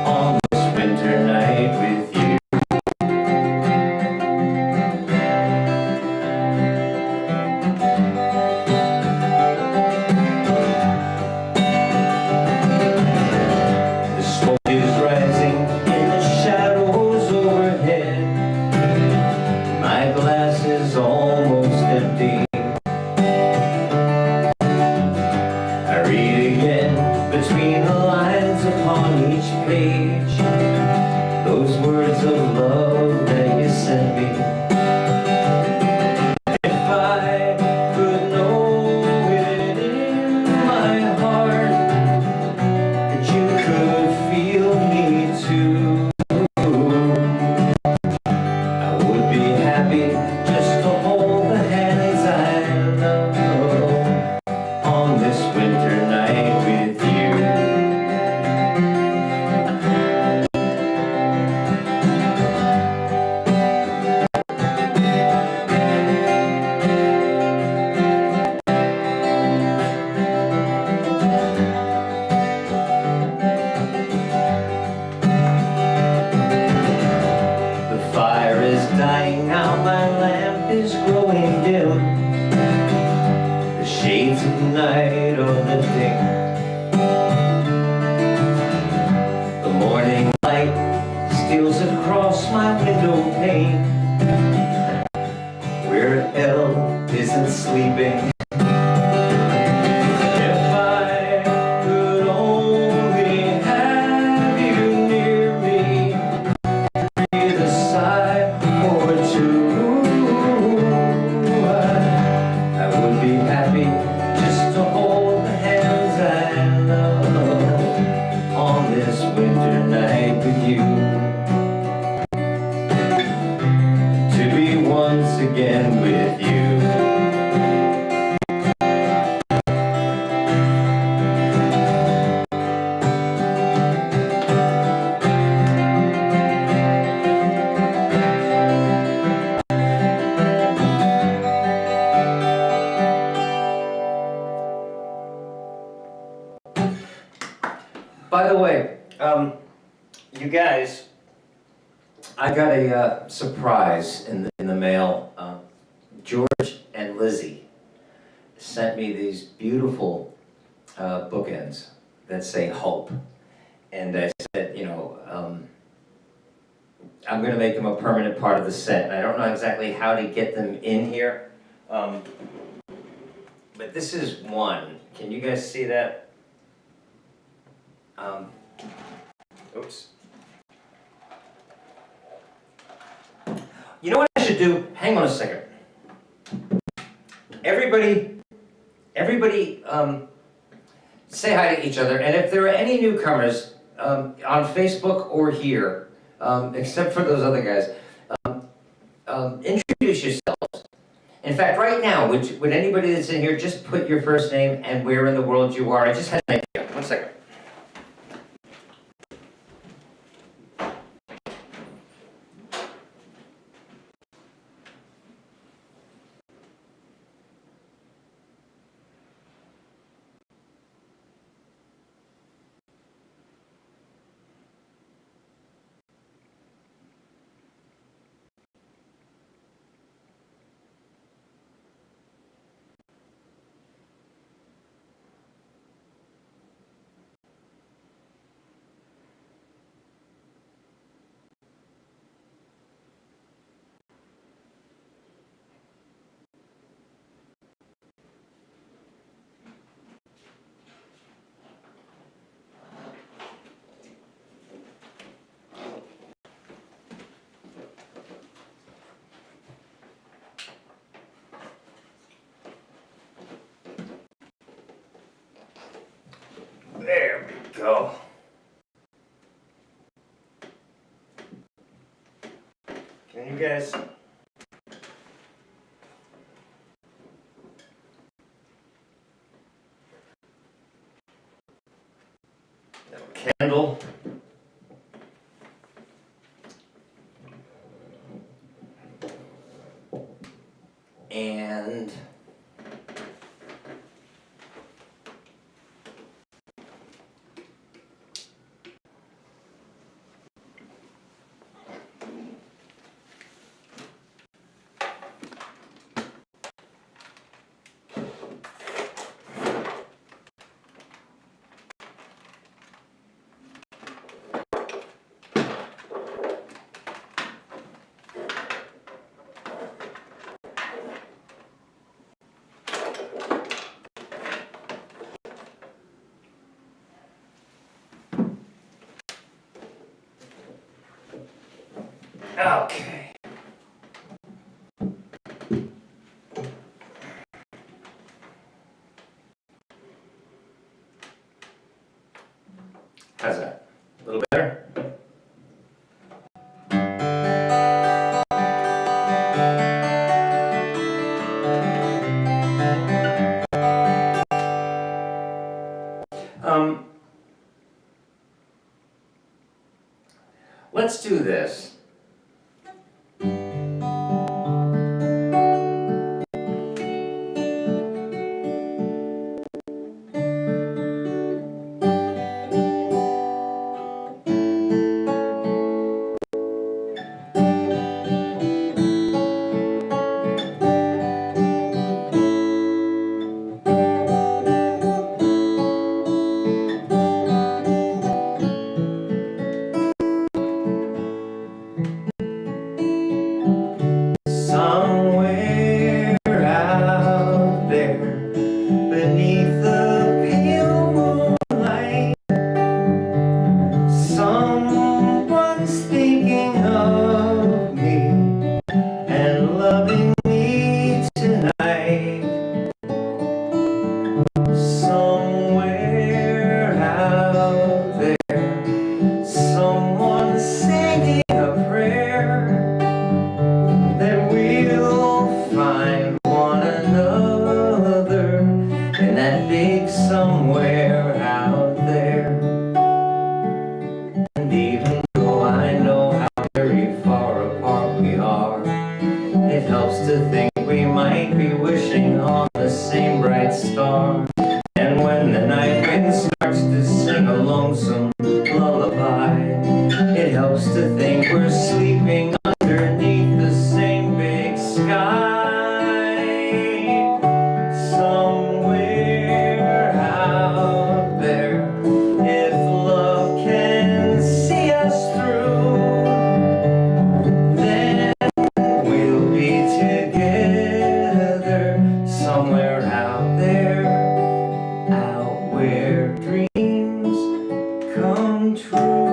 on this winter night with you. The smoke is rising in the shadows overhead. My glass is almost empty. I read again between the lines upon each page, those words of love that you sent me. If I could know it in my heart that you could feel me too, I would be happy just to hold the hands I dim, the shades of night are lifting, the morning light steals across my window pane, where hell isn't sleeping. If I could only have you near me, breathe a sigh or two, I would be happy just to hold the hands I love on this winter night with you. To be once again with you. By the way, you guys, I got a surprise in the mail. George and Lizzie sent me these beautiful bookends that say hope. And I said, you know, I'm going to make them a permanent part of the set. And I don't know exactly how to get them in here. But this is one. Can you guys see that? Oops. You know what I should do? Hang on a second. Everybody, say hi to each other. And if there are any newcomers on Facebook or here, except for those other guys, introduce yourselves. In fact, right now, would anybody that's in here just put your first name and where in the world you are? I just had an idea. 1 second. There we go. Can you guys? Candle. And okay. How's that? A little better? Let's do this. be wishing on the same bright star. And when the night wind starts to sing a lonesome lullaby, it helps to think we're sleeping underneath the same big sky. Somewhere out there, if love can see us through, then we'll be together. Somewhere out there, out where dreams come true.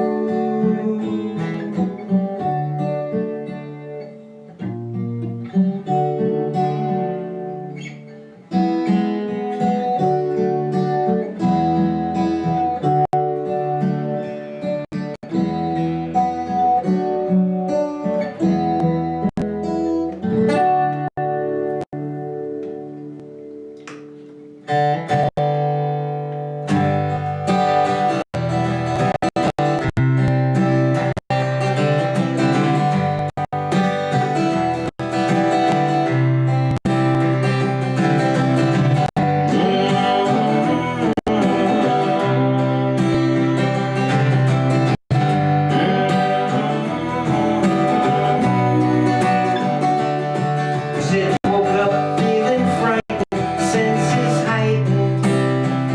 Sid woke up feeling frightened, senses heightened,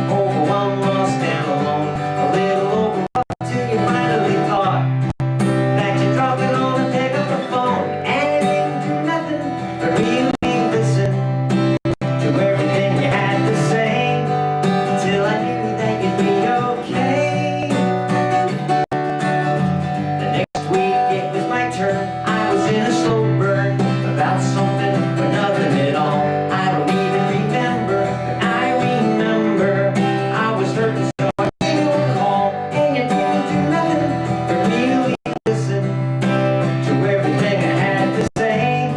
overwhelmed, lost and alone, a little overwhelmed till you finally thought that you dropped it on and pick up the phone, and it didn't do nothing but really listen to everything you had to say, till I knew that you'd be okay. The next week it was my turn, I was in a slow burn about something or nothing at all. I don't even remember, but I remember I was hurting, so I gave you a call, and you didn't do nothing but really listen to everything I had to say,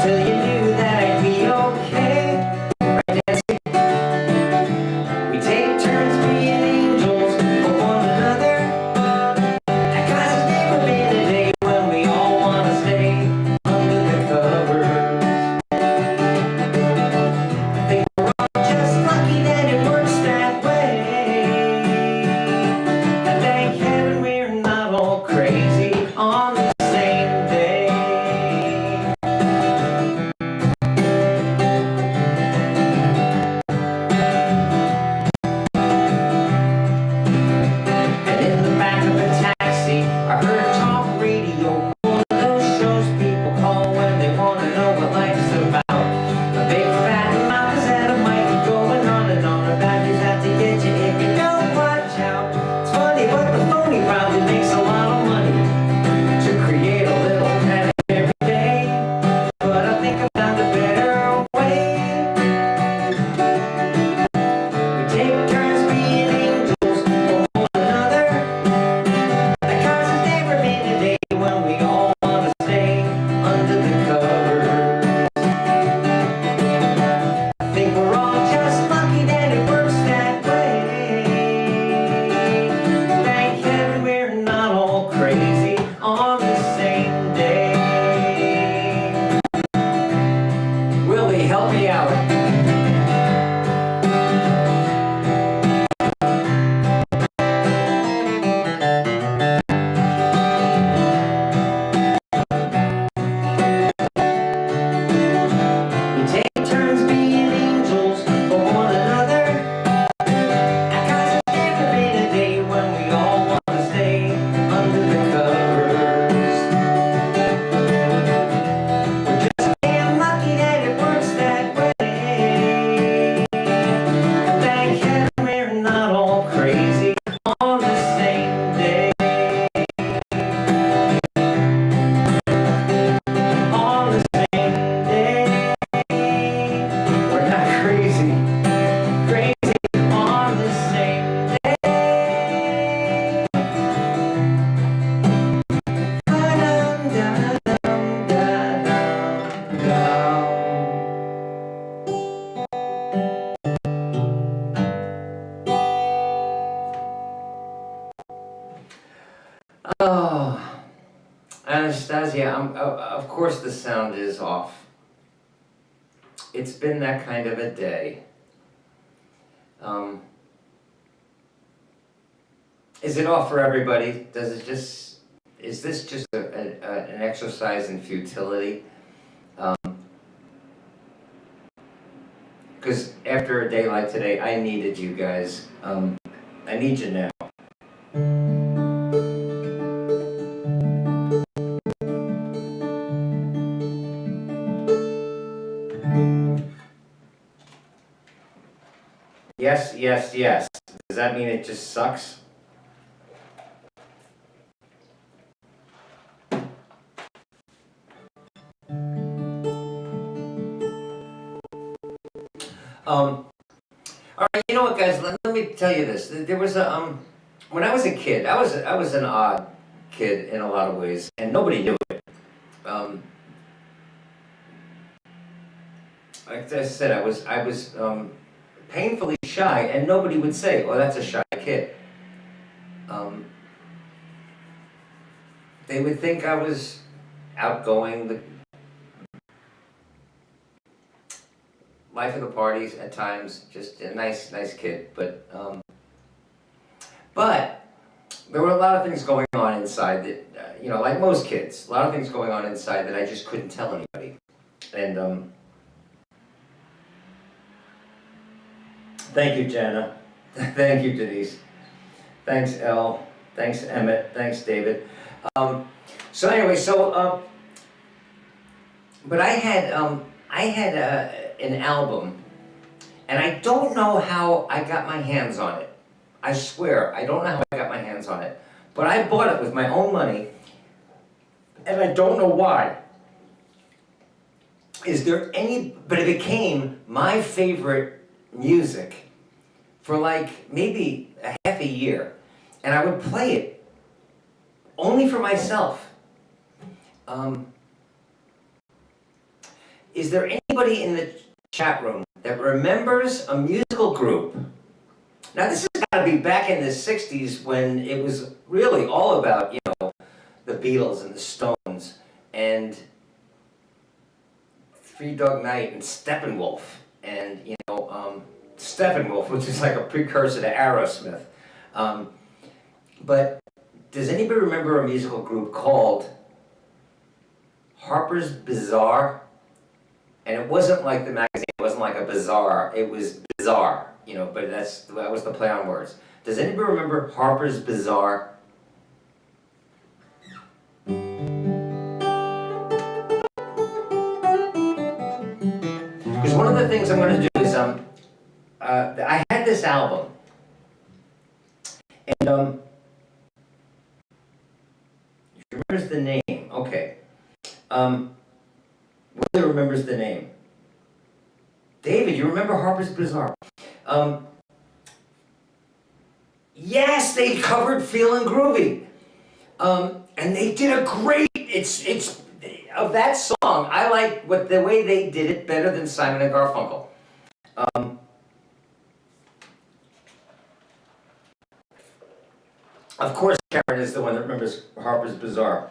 till you knew that I'd be okay. Right, Nancy? We take turns being angels for one another. That cause there's never been a day when we all wanna stay under the covers. I think we're all just lucky that it works that way. And thank heaven we're not all crazy on the same day. And in the back of a taxi, I heard talk radio, one of those shows people call when they want to know what life's about. A big fat mouth has had a mic going on and on about who's out to get you if you don't watch out. It's funny, but the phony probably makes a lot of money to create a little panic every day. But I think I found a better way. We take turns being angels for one another. That cause there's never been a day when we all wanna stay under the covers. I think we're all just lucky that it works that way. Thank heaven we're not all crazy on the same day. Willie, help me out. We take turns being angels for one another. That cause there's never been a day when we all wanna stay under the covers. We're just damn lucky that it works that way. Thank heaven we're not all crazy on the same day. On the same day. We're not crazy, crazy on the same day. Oh, Anastasia, of course the sound is off. It's it's been that kind of a day. Is it all for everybody? Is this just an exercise in futility? Because after a day like today, I needed you guys. I need you now. Yes, yes, yes. Does that mean it just sucks? All right, you know what, guys? Let me tell you this. There was a when I was a kid, I was an odd kid in a lot of ways, and nobody knew it. Like I said, I was painfully shy, and nobody would say, "Oh, that's a shy kid." They would think I was outgoing, the life of the parties at times, just a nice kid. But there were a lot of things going on inside that, you know, like most kids, a lot of things going on inside that I just couldn't tell anybody. And thank you, Jana. Thank you, Denise. Thanks, Elle. Thanks, Emmett. Thanks, David. So anyway, but I had an album, and I don't know how I got my hands on it. I swear, I don't know how I got my hands on it. But I bought it with my own money, and I don't know why. But it became my favorite music for like maybe a half a year. And I would play it only for myself. Is there anybody in the chat room that remembers a musical group? Now this has got to be back in the 60s when it was really all about, you know, the Beatles and the Stones and Three Dog Night and Steppenwolf and, you know, Steppenwolf, which is like a precursor to Aerosmith. But does anybody remember a musical group called Harper's Bazaar? And it wasn't like the magazine, it wasn't like a bazaar, it was bizarre, you know, but that was the play on words. Does anybody remember Harper's Bazaar? Because one of the things I'm going to do is, I had this album, and remembers the name, okay. Willie remembers the name. David, you remember Harper's Bazaar? Yes, they covered Feelin' Groovy. And they did a great, it's of that song, I like the way they did it better than Simon and Garfunkel. Of course, Karen is the one that remembers Harper's Bazaar.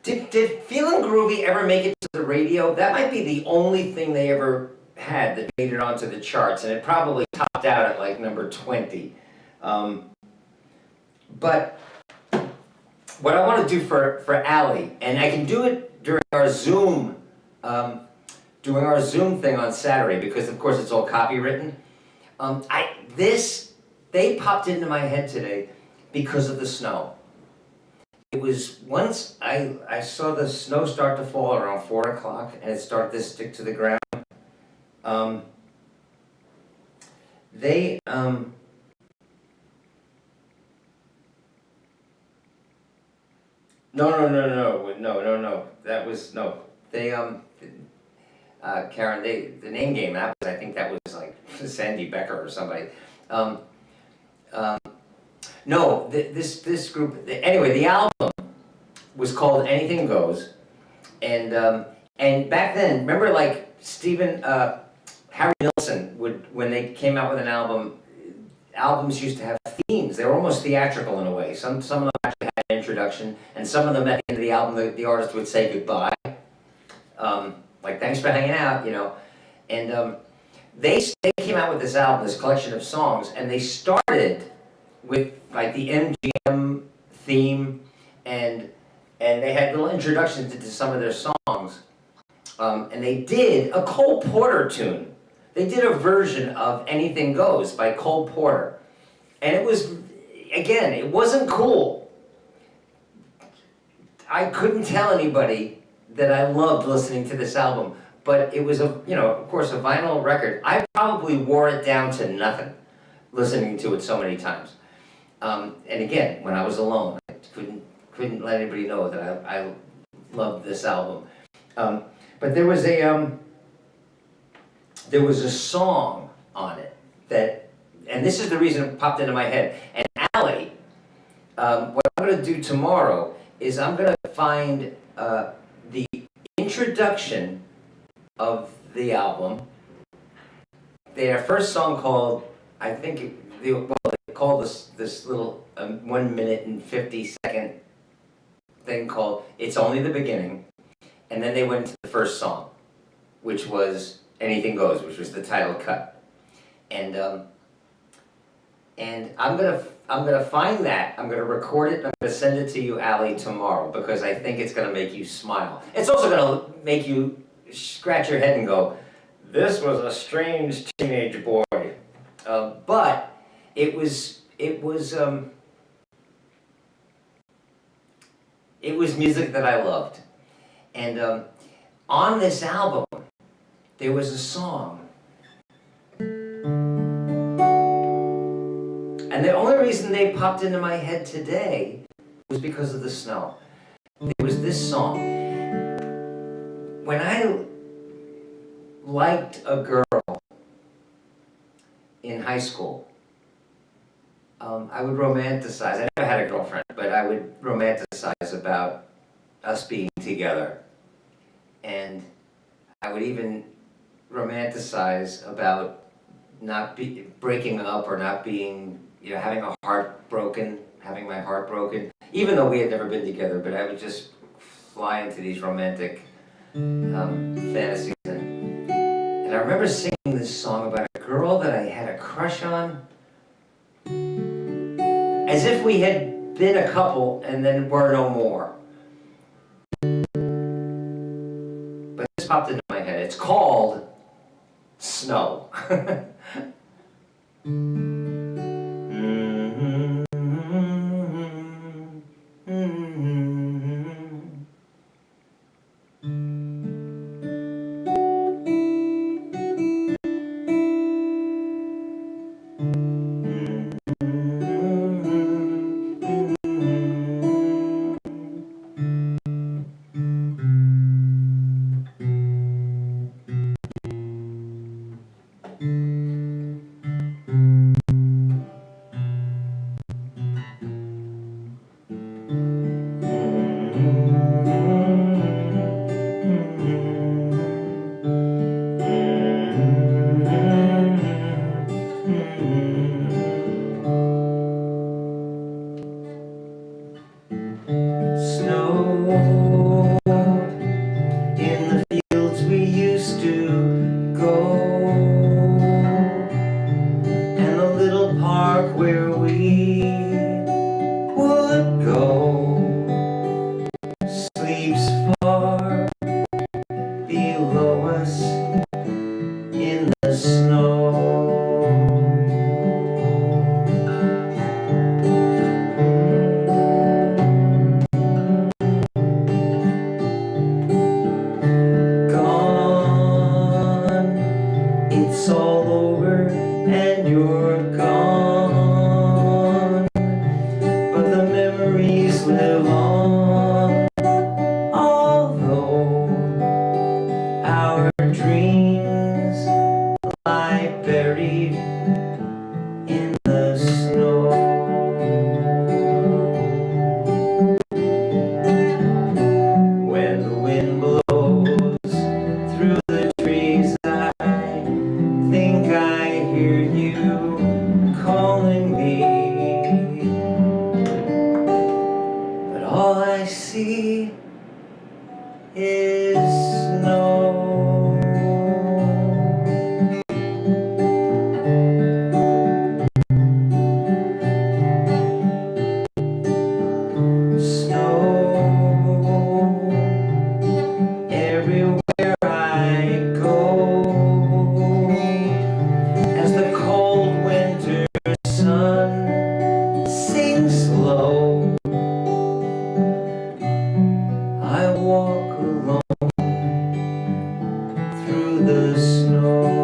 Did Feelin' Groovy ever make it to the radio? That might be the only thing they ever had that made it onto the charts, and it probably topped out at like number 20. But what I want to do for Allie, and I can do it during our Zoom thing on Saturday, because of course it's all copywritten. They popped into my head today because of the snow. It was once I saw the snow start to fall around 4 o'clock, and it started to stick to the ground. No. That was, no. Karen, the name game, I think that was like Sandy Becker or somebody. No, this group, anyway, the album was called Anything Goes, and back then, remember like Harry Nilsson when they came out with an album, albums used to have themes. They were almost theatrical in a way. Some of them actually had an introduction, and some of them at the end of the album, the artist would say goodbye. like thanks for hanging out, you know. And they came out with this album, this collection of songs, and they started with like the MGM theme, and they had little introductions to some of their songs. And they did a Cole Porter tune. They did a version of Anything Goes by Cole Porter. And it was, again, it wasn't cool. I couldn't tell anybody that I loved listening to this album, but it was a, you know, of course, a vinyl record. I probably wore it down to nothing, listening to it so many times. And again, when I was alone, I couldn't let anybody know that I loved this album. But there was a song on it that, and this is the reason it popped into my head. And Allie, what I'm going to do tomorrow is I'm going to find the introduction of the album. They had a first song called, I think, they called this little 1 minute and 50-second thing called It's Only the Beginning. And then they went to the first song, which was Anything Goes, which was the title cut. And I'm gonna find that. I'm gonna record it. And I'm gonna send it to you, Allie, tomorrow, because I think it's gonna make you smile. It's also gonna make you scratch your head and go, "This was a strange teenage boy," but it was music that I loved. And on this album, there was a song. And the only reason they popped into my head today was because of the snow. There was this song. When I liked a girl in high school, I would romanticize. I never had a girlfriend, but I would romanticize about us being together. And I would even romanticize about not breaking up or not being, you know, having my heart broken, even though we had never been together, but I would just fly into these romantic fantasies. And I remember singing this song about a girl that I had a crush on, as if we had been a couple and then were no more. But this popped into my head. It's called Snow. Through the trees, I think I hear you. the snow.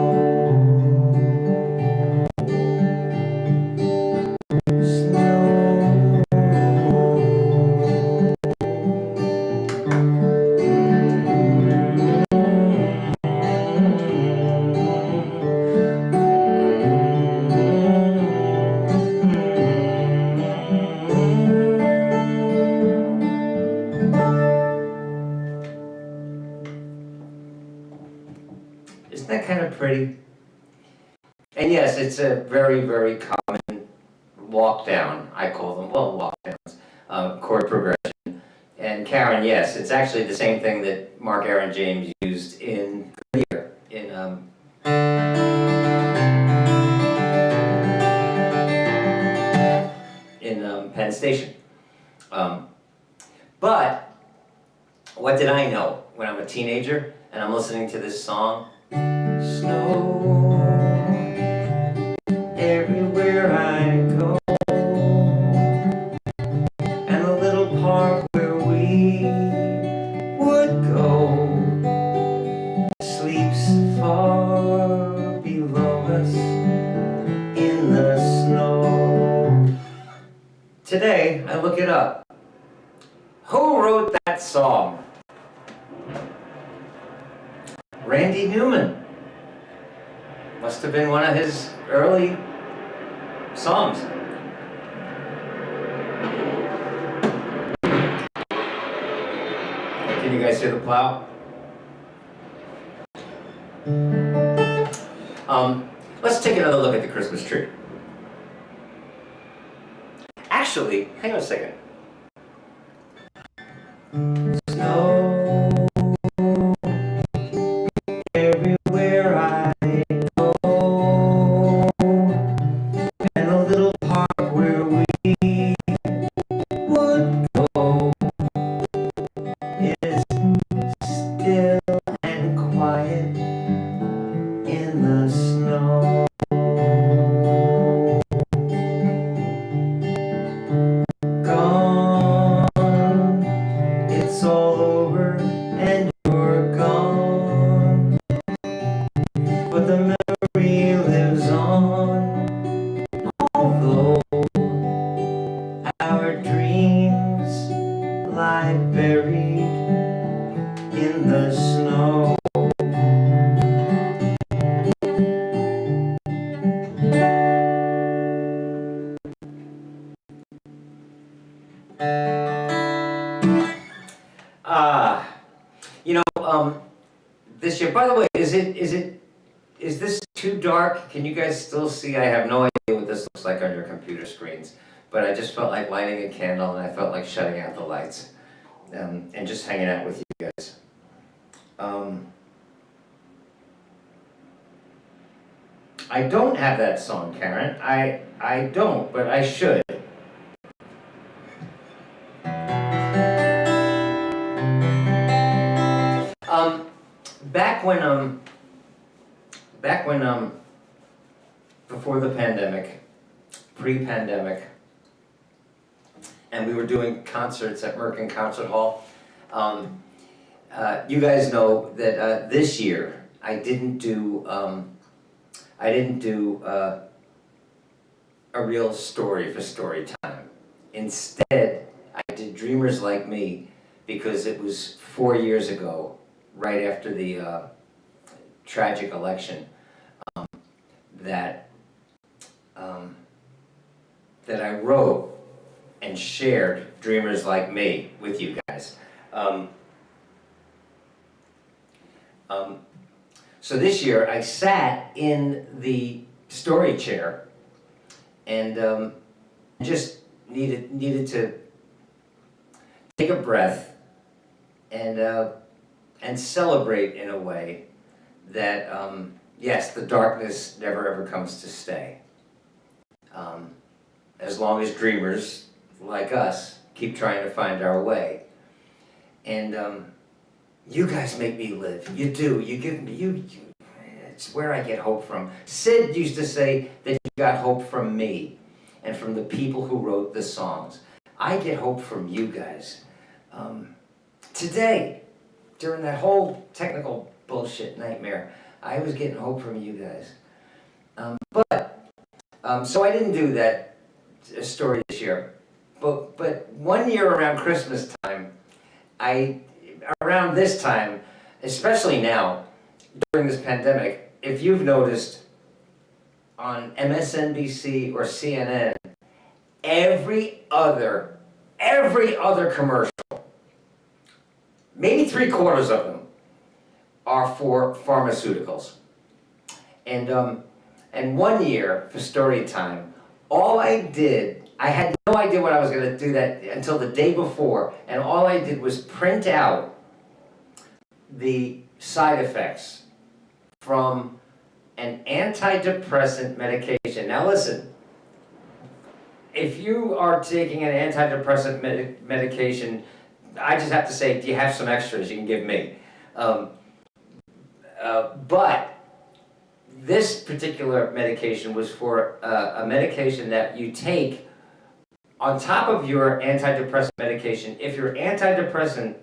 Isn't that kind of pretty? And yes, it's a very, very common walk down. I call them, well, walk downs, chord progression. And Karen, yes, it's actually the same thing that Mark Aaron James used in Clear, in Penn Station. But what did I know when I'm a teenager and I'm listening to this song? Snow everywhere I go, and the little park where we would go sleeps far below us in the snow. Today, I look it up. Who wrote that song? Randy Newman. Must have been one of his early songs. Can you guys hear the plow? Let's take another look at the Christmas tree. Actually, hang on a second. Snow everywhere I go, and a little park where we would go is still and quiet in the snow. Gone, it's all over and you're gone, but the memory lives on, although our dreams lie buried in the snow. This year, by the way, is this too dark? Can you guys still see? I have no idea what this looks like on your computer screens, but I just felt like lighting a candle and I felt like shutting out the lights, and just hanging out with you guys. I don't have that song, Karen. I don't, but I should. Back when before the pandemic, pre-pandemic, and we were doing concerts at Merkin Concert Hall, you guys know that this year I didn't do a real story for story time. Instead, I did Dreamers Like Me because it was 4 years ago, right after the tragic election, that I wrote and shared Dreamers Like Me with you guys. So this year I sat in the story chair and just needed to take a breath and celebrate in a way that yes, the darkness never ever comes to stay. As long as dreamers like us keep trying to find our way. And you guys make me live. You do. You give me, it's where I get hope from. Sid used to say that you got hope from me and from the people who wrote the songs. I get hope from you guys. Today, during that whole technical bullshit nightmare, I was getting hope from you guys. So I didn't do that story this year. But one year around Christmas time, around this time, especially now, during this pandemic, if you've noticed on MSNBC or CNN, every other commercial, maybe 3/4 of them, are for pharmaceuticals. And one year for story time, all I did, I had no idea what I was going to do that until the day before, and all I did was print out the side effects from an antidepressant medication. Now listen, if you are taking an antidepressant medication, I just have to say, do you have some extras you can give me? But this particular medication was for a medication that you take on top of your antidepressant medication. If your antidepressant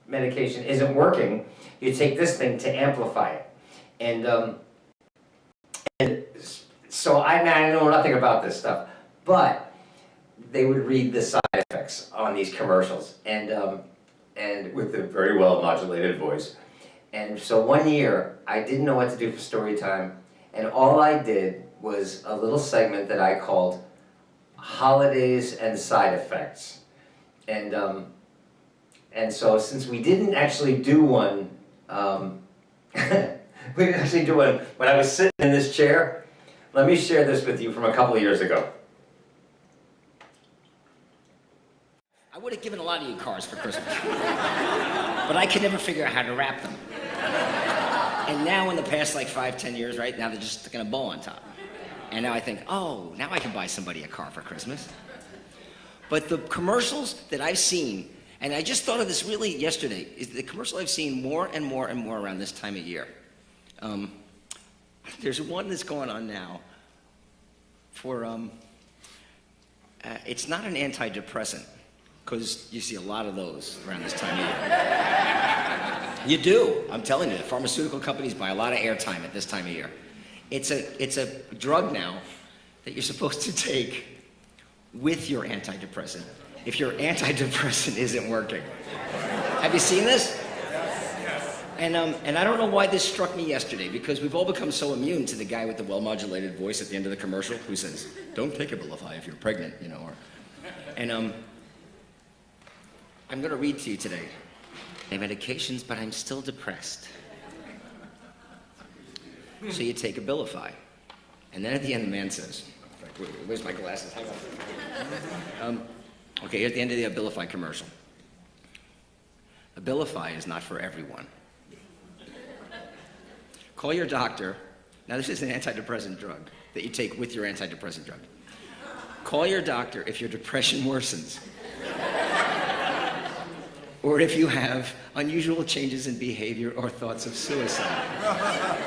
medication isn't working, you take this thing to amplify it. And so I know nothing about this stuff, but they would read the side effects on these commercials, and with a very well modulated voice. And so one year, I didn't know what to do for story time, and all I did was a little segment that I called Holidays and Side Effects. And so since we didn't actually do one, we didn't actually do one when I was sitting in this chair, let me share this with you from a couple of years ago. I would have given a lot of you cars for Christmas, but I could never figure out how to wrap them. And now in the past like 5-10 years, right, now they're just sticking a bow on top. And now I think, oh, now I can buy somebody a car for Christmas. But the commercials that I've seen, and I just thought of this really yesterday, is the commercial I've seen more and more and more around this time of year. There's one that's going on now for, it's not an antidepressant, because you see a lot of those around this time of year. You do, I'm telling you, the pharmaceutical companies buy a lot of airtime at this time of year. It's a drug now that you're supposed to take with your antidepressant if your antidepressant isn't working. Have you seen this? And I don't know why this struck me yesterday, because we've all become so immune to the guy with the well-modulated voice at the end of the commercial who says, don't take Abilify if you're pregnant, you know. And I'm going to read to you today. I have medications, but I'm still depressed. So you take Abilify. And then at the end, the man says, where's my glasses? Hang on. Okay, here's the end of the Abilify commercial. Abilify is not for everyone. Call your doctor. Now, this is an antidepressant drug that you take with your antidepressant drug. Call your doctor if your depression worsens, or if you have unusual changes in behavior or thoughts of suicide.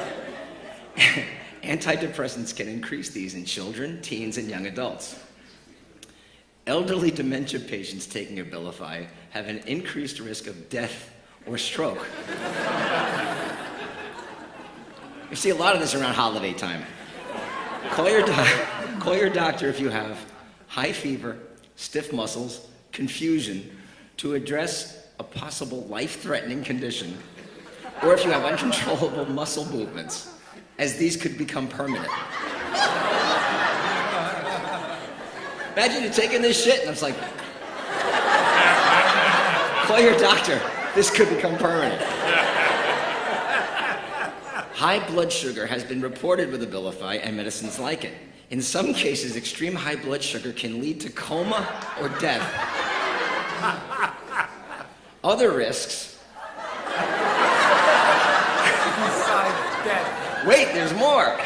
Antidepressants can increase these in children, teens, and young adults. Elderly dementia patients taking Abilify have an increased risk of death or stroke. You see a lot of this around holiday time. Call your doctor if you have high fever, stiff muscles, confusion, to address a possible life-threatening condition, or if you have uncontrollable muscle movements, as these could become permanent. Imagine you're taking this shit and it's like, call your doctor, this could become permanent. High blood sugar has been reported with Abilify and medicines like it. In some cases, extreme high blood sugar can lead to coma or death. Other risks. Wait, there's more.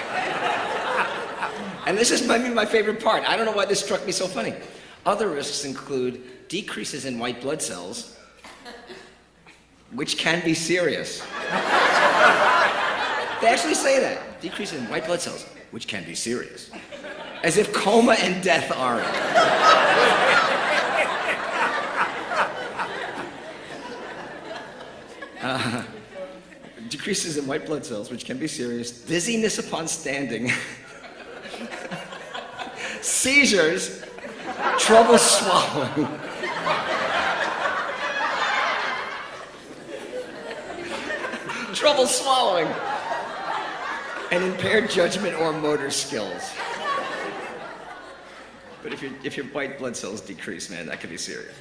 And this is maybe my favorite part. I don't know why this struck me so funny. Other risks include decreases in white blood cells, which can be serious. They actually say that. Decrease in white blood cells, which can be serious. As if coma and death aren't. decreases in white blood cells, which can be serious, dizziness upon standing, seizures, trouble swallowing, and impaired judgment or motor skills. But if your white blood cells decrease, man, that could be serious.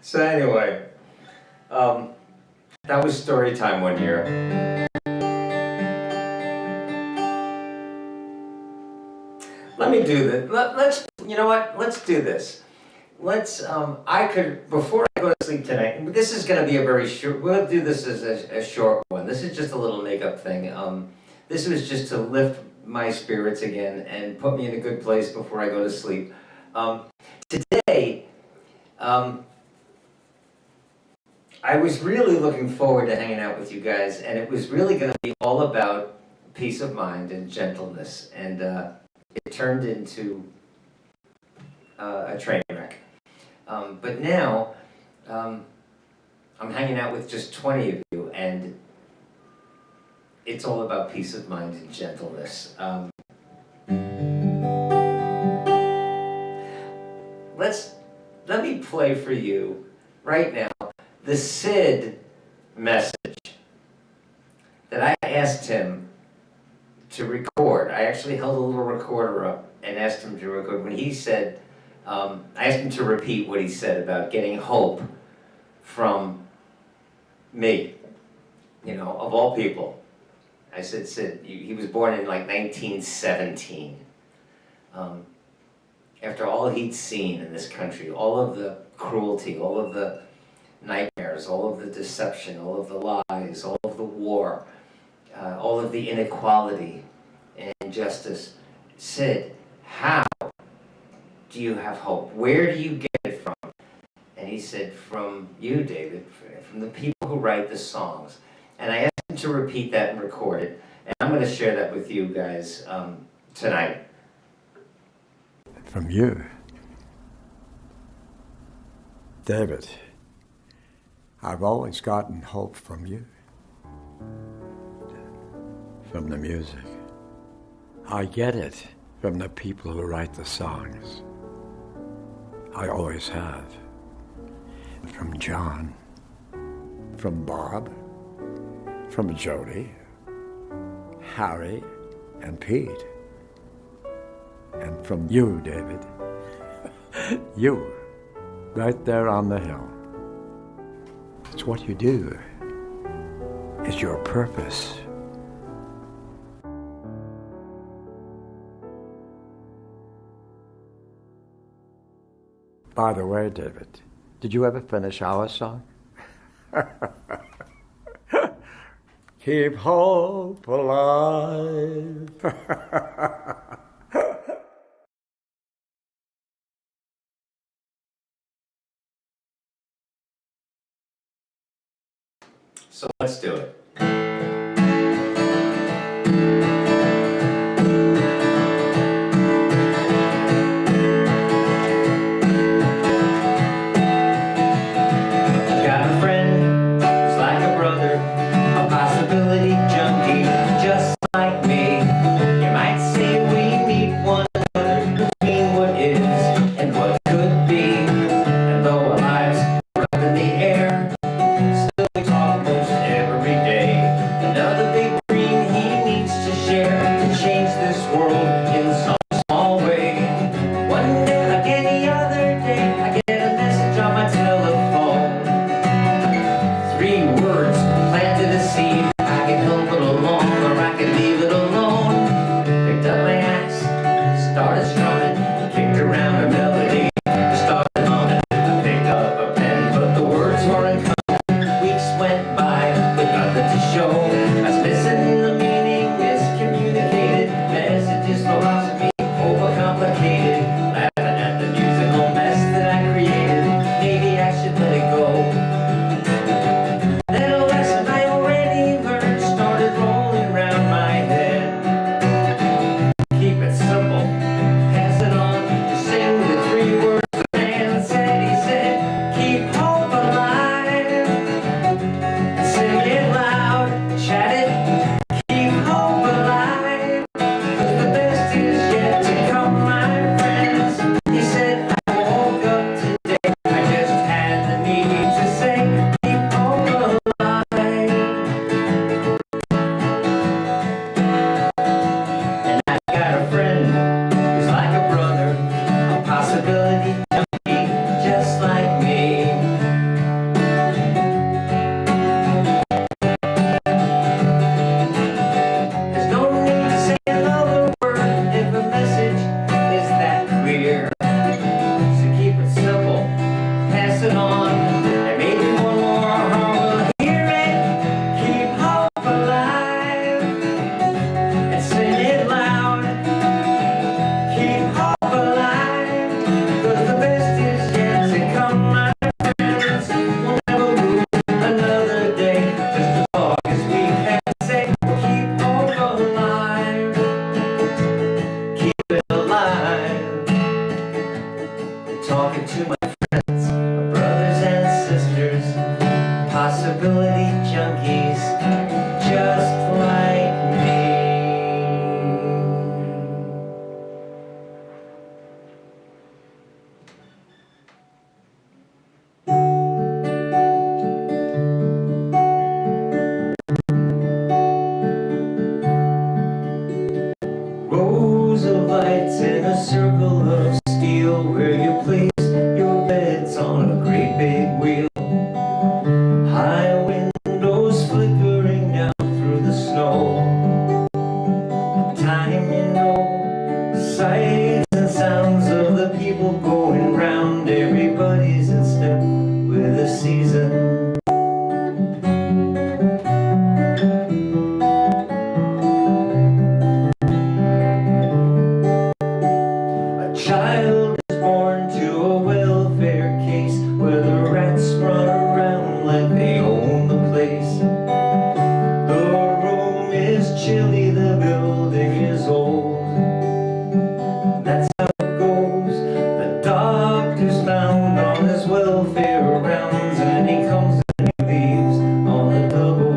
So anyway, that was story time one year. Let me do this. Let's, you know what? Let's do this. Let's, before I go to sleep tonight, this is going to be a very short, we'll do this as a short one. This is just a little makeup thing. This was just to lift my spirits again and put me in a good place before I go to sleep. Today, I was really looking forward to hanging out with you guys, and it was really going to be all about peace of mind and gentleness, and it turned into a train wreck. But now, I'm hanging out with just 20 of you, and it's all about peace of mind and gentleness. Let me play for you right now the Sid message that I asked him to record. I actually held a little recorder up and asked him to record. When he said, I asked him to repeat what he said about getting hope from me, you know, of all people. I said, Sid, he was born in like 1917. After all he'd seen in this country, all of the cruelty, all of the nightmares, all of the deception, all of the lies, all of the war, all of the inequality and injustice. Sid, how do you have hope? Where do you get it from? And he said, from you, David, from the people who write the songs. And I asked him to repeat that and record it. And I'm going to share that with you guys tonight. From you. David, I've always gotten hope from you. From the music. I get it from the people who write the songs. I always have. From John, from Bob, from Jody, Harry, and Pete. And from you, David. You, right there on the hill. It's what you do. It's your purpose. By the way, David, did you ever finish our song? Keep hope alive. So let's do it. Every day. lights in a circle of steel where you place your beds on a great big wheel. High windows flickering down through the snow. Time you know, sights and sounds of the people going round. Everybody's in step with the season. A child is born to a welfare case where the rats run around like they own the place. The room is chilly, the building is old. That's how it goes. The doctor's found on his welfare rounds, and he comes and he leaves on the double.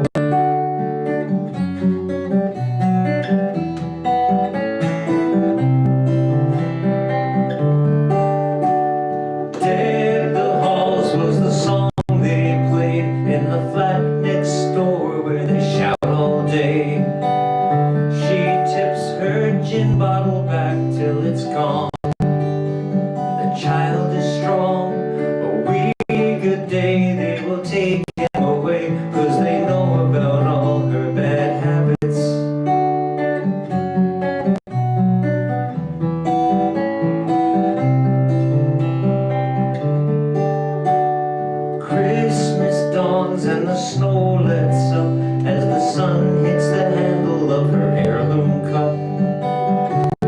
Dead the Halls was the song they played in the flat next door where they shout all day. She tips her gin bottle back till it's gone. The child is strong. A week, a day, they will take him away, 'cause they know about all her bad habits. Christmas dawns and the snow lets up as the sun hits the handle of her heirloom cup.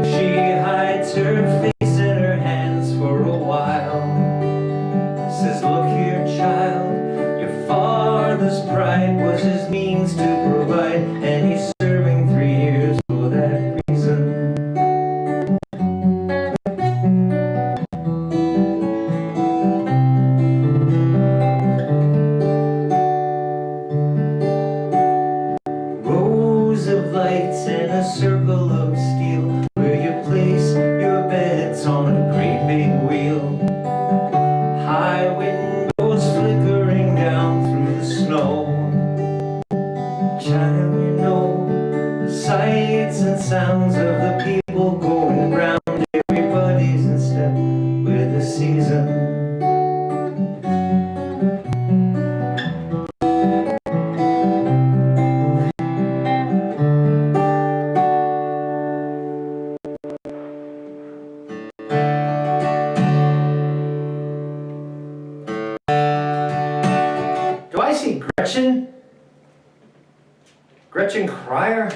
She hides her face in her hands for a while. Says, look here, child, your father's pride was his means to provide, and he's serving 3 years for that reason. Rows of lights in a circle of steel where you place your beds on a great big wheel. High windows flickering down through the snow. Child, you know, sights and sounds of the people going round. Everybody's in step with the season. Do I see Gretchen? Gretchen Cryer?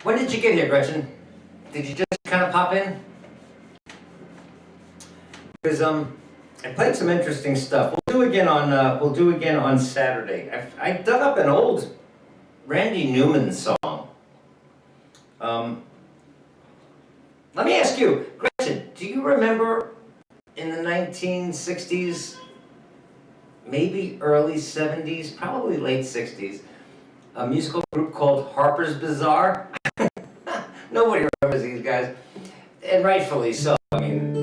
When did you get here, Gretchen? Did you just kind of pop in? Because I played some interesting stuff. We'll do again on Saturday. I dug up an old Randy Newman song. Let me ask you, Gretchen, do you remember in the 1960s, maybe early 70s, probably late 60s, a musical group called Harper's Bazaar? Nobody remembers these guys, and rightfully so. I mean,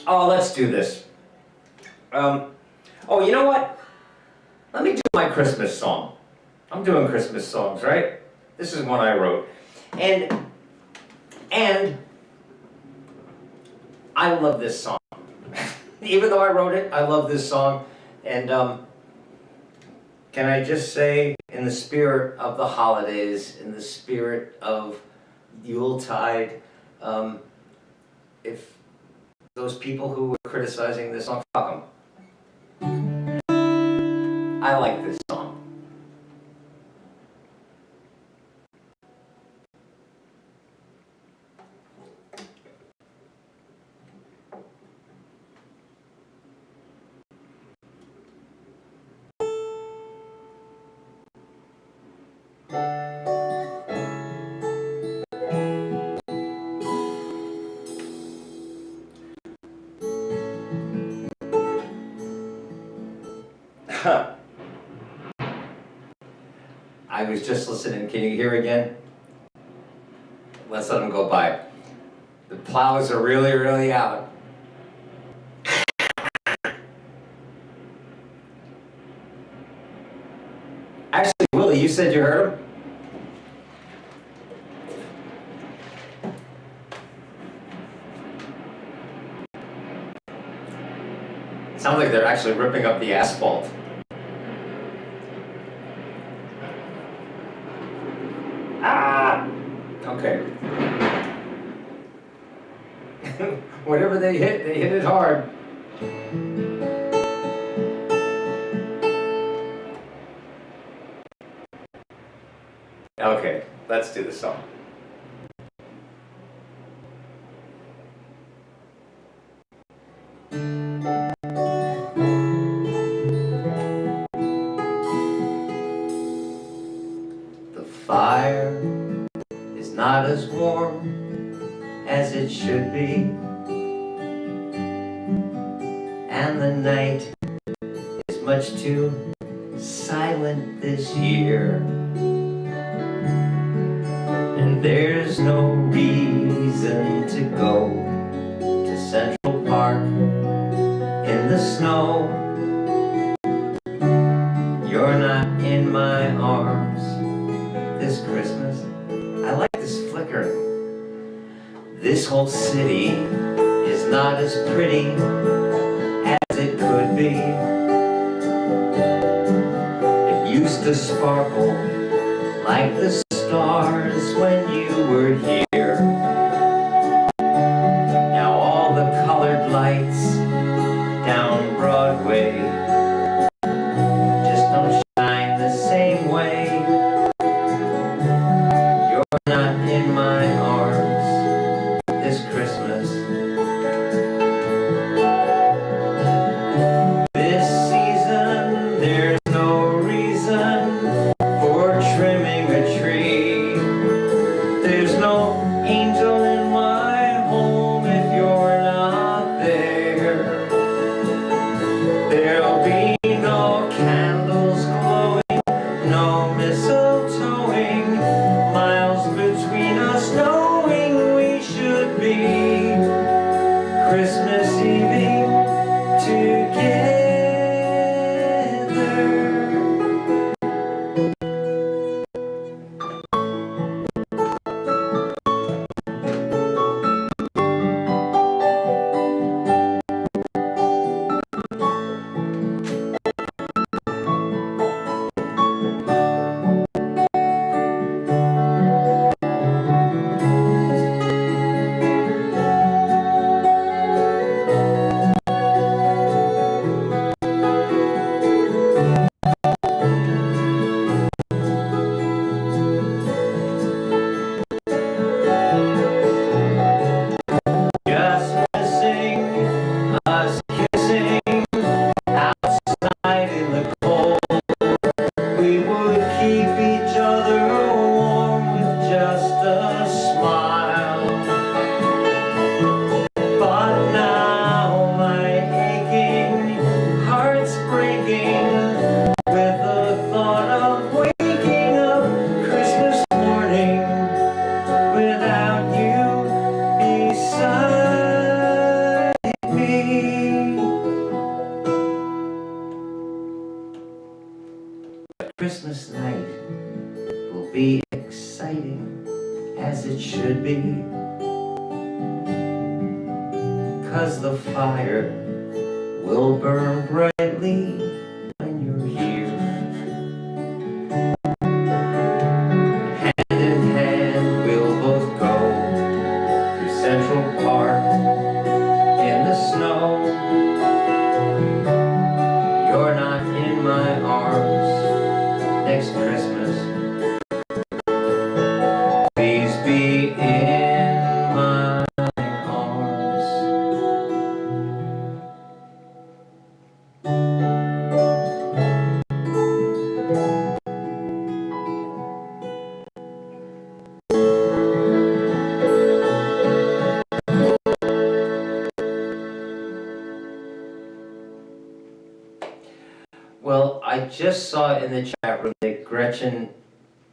oh, let's do this. Oh, you know what? Let me do my Christmas song. I'm doing Christmas songs, right? This is one I wrote. And I love this song. Even though I wrote it, I love this song. And can I just say, in the spirit of the holidays, in the spirit of Yuletide, if those people who were criticizing this song, fuck them. I like this song. I I was just listening. Can you hear again? Let's let them go by. The plows are really, really out. Actually, Willie, you said you heard them? Sounds like they're actually ripping up the asphalt. Ah! Okay. Whatever they hit it hard. Okay, let's do the song. The fire is not as warm as it should be, and the night is much too silent this year, and there's no reason to go to Central Park in the snow. You're not in my arms this Christmas. I like this flickering. This whole city is not as pretty as it could be. It used to sparkle like the stars when you were here. Now all the colored lights down Broadway just don't shine the same way. You're not in my arms this Christmas. This season there's no reason for trimming a tree. There's no angel in my home if you're not there. There'll be no candles glowing, no mistletoeing, miles between us knowing we should be Christmas Eve together. Just missing us kissing outside in the cold. We would keep each other warm with just a smile. But now my aching heart's breaking with the thought of waking up Christmas morning without you beside me. Christmas night will be exciting as it should be, 'cause the fire will burn brightly when you're here. Hand in hand we'll both go through Central Park in the snow. You're not in my arms next Christmas. Please be in my arms. Well, I just saw in the chat room that Gretchen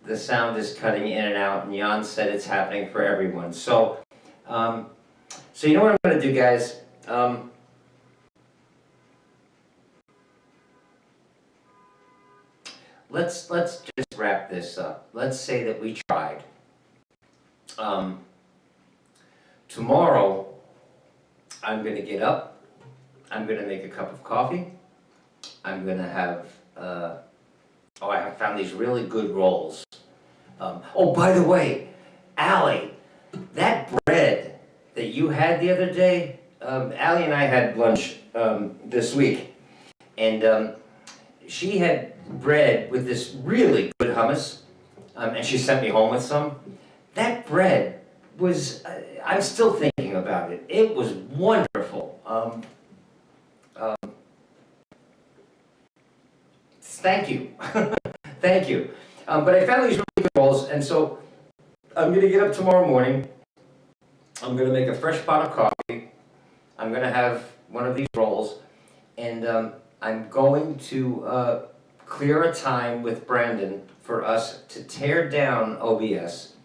the sound is cutting in and out, and Jan said it's happening for everyone. So, so you know what I'm going to do, guys? Let's just wrap this up. Let's say that we tried. Tomorrow, I'm going to get up. I'm going to make a cup of coffee. I'm going to have. I have found these really good rolls. Oh, by the way, Allie, that bread that you had the other day, Allie and I had lunch this week, and she had bread with this really good hummus, and she sent me home with some. That bread was, I'm still thinking about it. It was wonderful. Thank you. Thank you. But I found these really good rolls, and so I'm going to get up tomorrow morning. I'm going to make a fresh pot of coffee. I'm going to have one of these rolls, and I'm going to clear a time with Brandon for us to tear down OBS.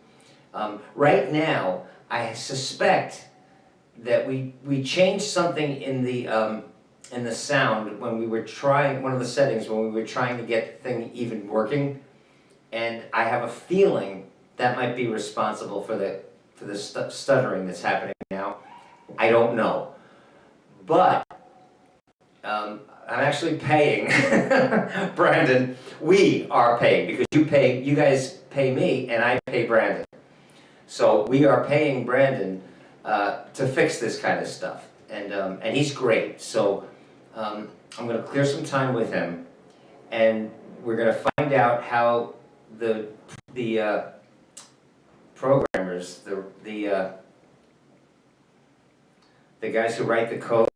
Right now, I suspect that we changed something in the sound when we were trying, one of the settings when we were trying to get the thing even working, and I have a feeling that might be responsible for the stuttering that's happening now. I don't know, but I'm actually paying Brandon. We are paying because you guys pay me and I pay Brandon. So we are paying Brandon to fix this kind of stuff, and he's great. So I'm going to clear some time with him, and we're going to find out how the programmers, the guys who write the code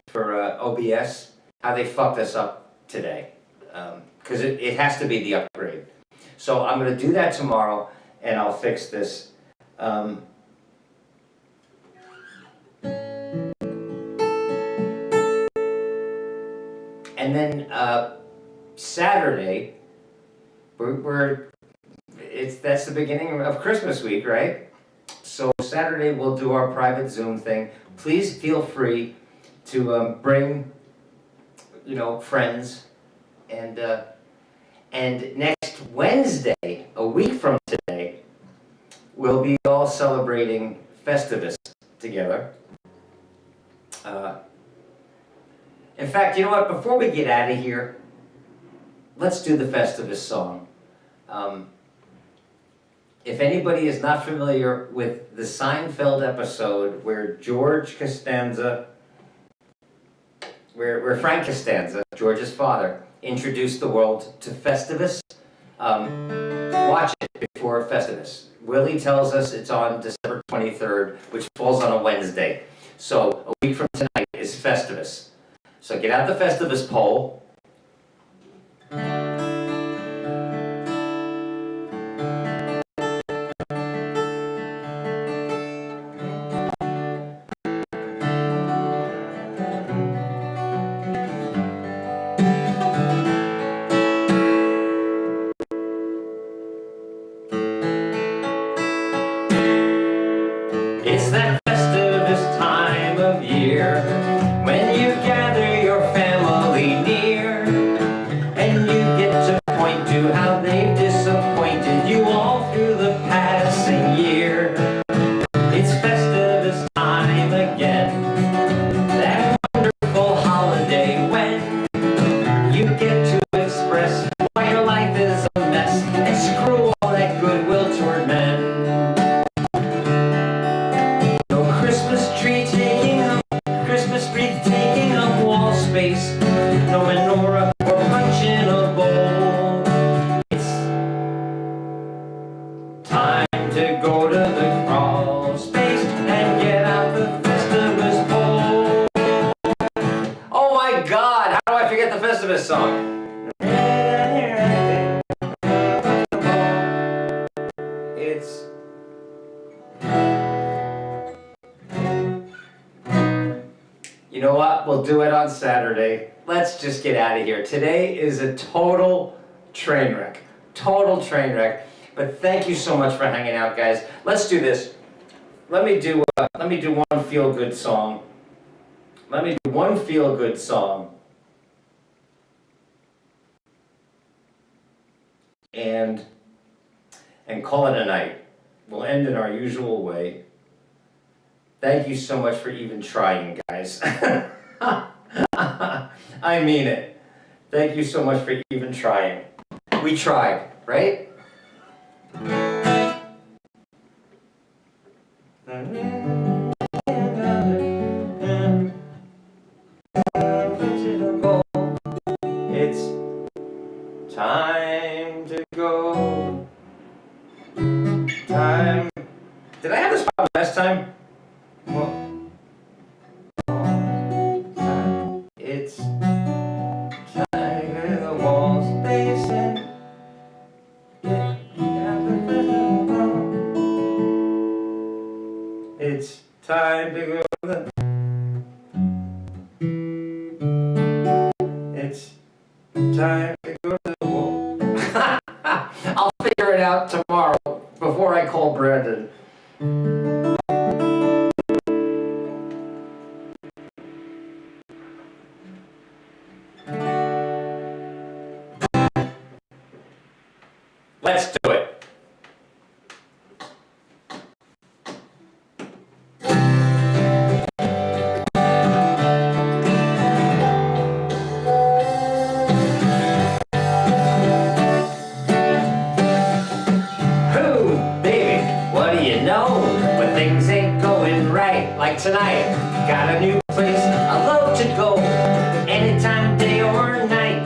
for OBS, how they fucked us up today, because it has to be the upgrade. So I'm going to do that tomorrow, and I'll fix this. And then Saturday, that's the beginning of Christmas week, right? So Saturday we'll do our private Zoom thing. Please feel free to bring, friends, and next Wednesday, a week from today, we'll be all celebrating Festivus together. In fact, you know what? Before we get out of here, let's do the Festivus song. If anybody is not familiar with the Seinfeld episode where where Frank Costanza, George's father, introduced the world to Festivus, watch it before Festivus. Willie tells us it's on December 23rd, which falls on a Wednesday. So a week from tonight is Festivus. So get out the Festivus poll. It's that Festivus time of year when you gather your family near, and you get to point to how they've disappointed you all through the passing year. It's Festivus time again, that wonderful holiday when you get to express why your life is a mess and screw all that goodwill toward men. Taking up wall space, no menorah or punch in a bowl. It's time to go to the crawl space and get out the Festivus pole. Oh my God, how do I forget the Festivus song? It's You know what? We'll do it on Saturday. Let's just get out of here. Today is a total train wreck. Total train wreck. But thank you so much for hanging out, guys. Let's do this. Let me do one feel-good song. Let me do one feel-good song. And call it a night. We'll end in our usual way. Thank you so much for even trying, guys. I mean it. Thank you so much for even trying. We tried, right? It's time to go. Time. Did I have this problem last time? Well, it's time for the walls facing. It's time to go. It's time to go to the wall. I'll figure it out tomorrow before I call Brandon. Let's do it. When things ain't going right, like tonight, got a new place I love to go, anytime, day or night.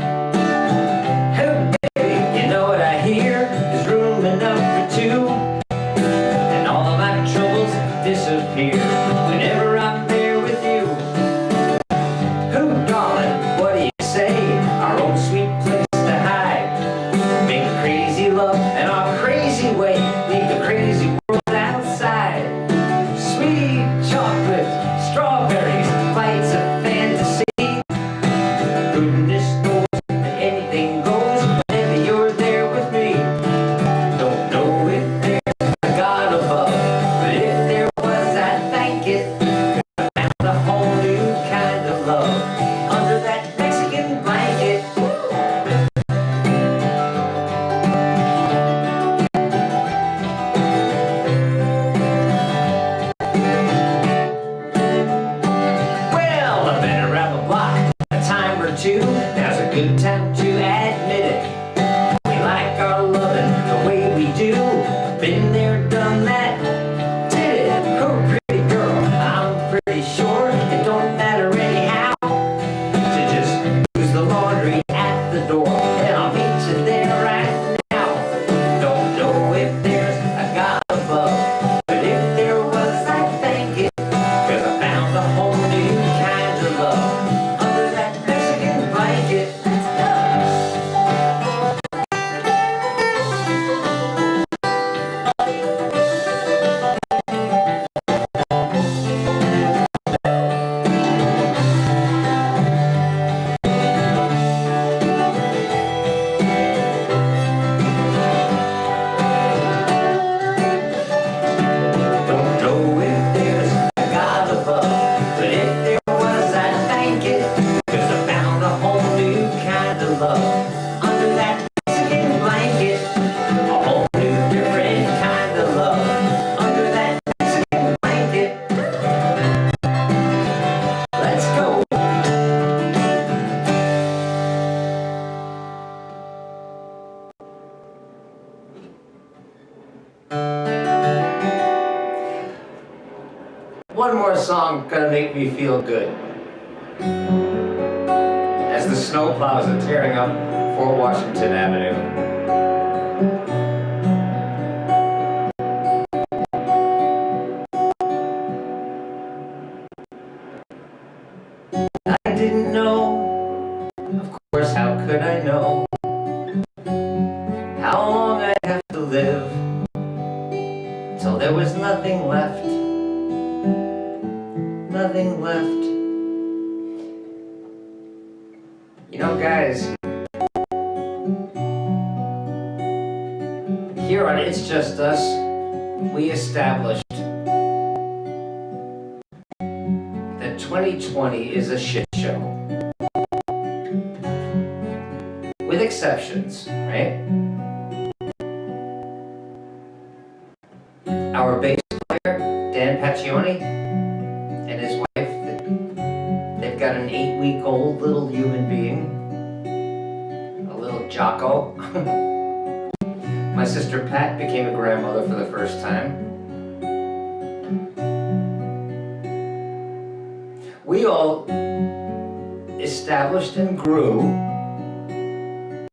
Oh baby, you know what I hear, there's room enough for two, and all of my troubles disappear whenever I'm there with you. Oh darling, what do you say, our own sweet place to hide, make crazy love in our crazy way, leave the crazy world outside. Sweet chocolate, strawberries, bites of fantasy. Goodness knows that anything goes whenever you're there with me. Don't know if there's a God above, but if there was, I'd thank it. 'Cause I found a whole new kind of love under that Mexican blanket. Now's a good time to admit it. We like our loving the way we do. Been there, done that, did it. Oh, pretty girl, I'm pretty sure it don't matter anyhow to just use the laundry at the door, and I'll meet you there right now. Don't know if there's a God above, but if there was, I'd thank it. 'Cause I found a whole new kind of love under that Mexican blanket. Don't know if there's a God above, but if there was, I'd thank it. 'Cause I found a whole new kind of love under that Mexican blanket. A whole new different kind of love under that Mexican blanket. Let's go. One more song gonna make me feel good. As the snow plows are tearing up Fort Washington Avenue. I didn't know, of course, how could I know how long I'd have to live till there was nothing left. Nothing left. You know, guys, here on It's Just Us, we established that 2020 is a shit show. With exceptions, right? Our bass player, Dan Paccioni, and his wife, they've got an 8-week-old little human being, a little Jocko. My sister Pat became a grandmother for the first time. We all established and grew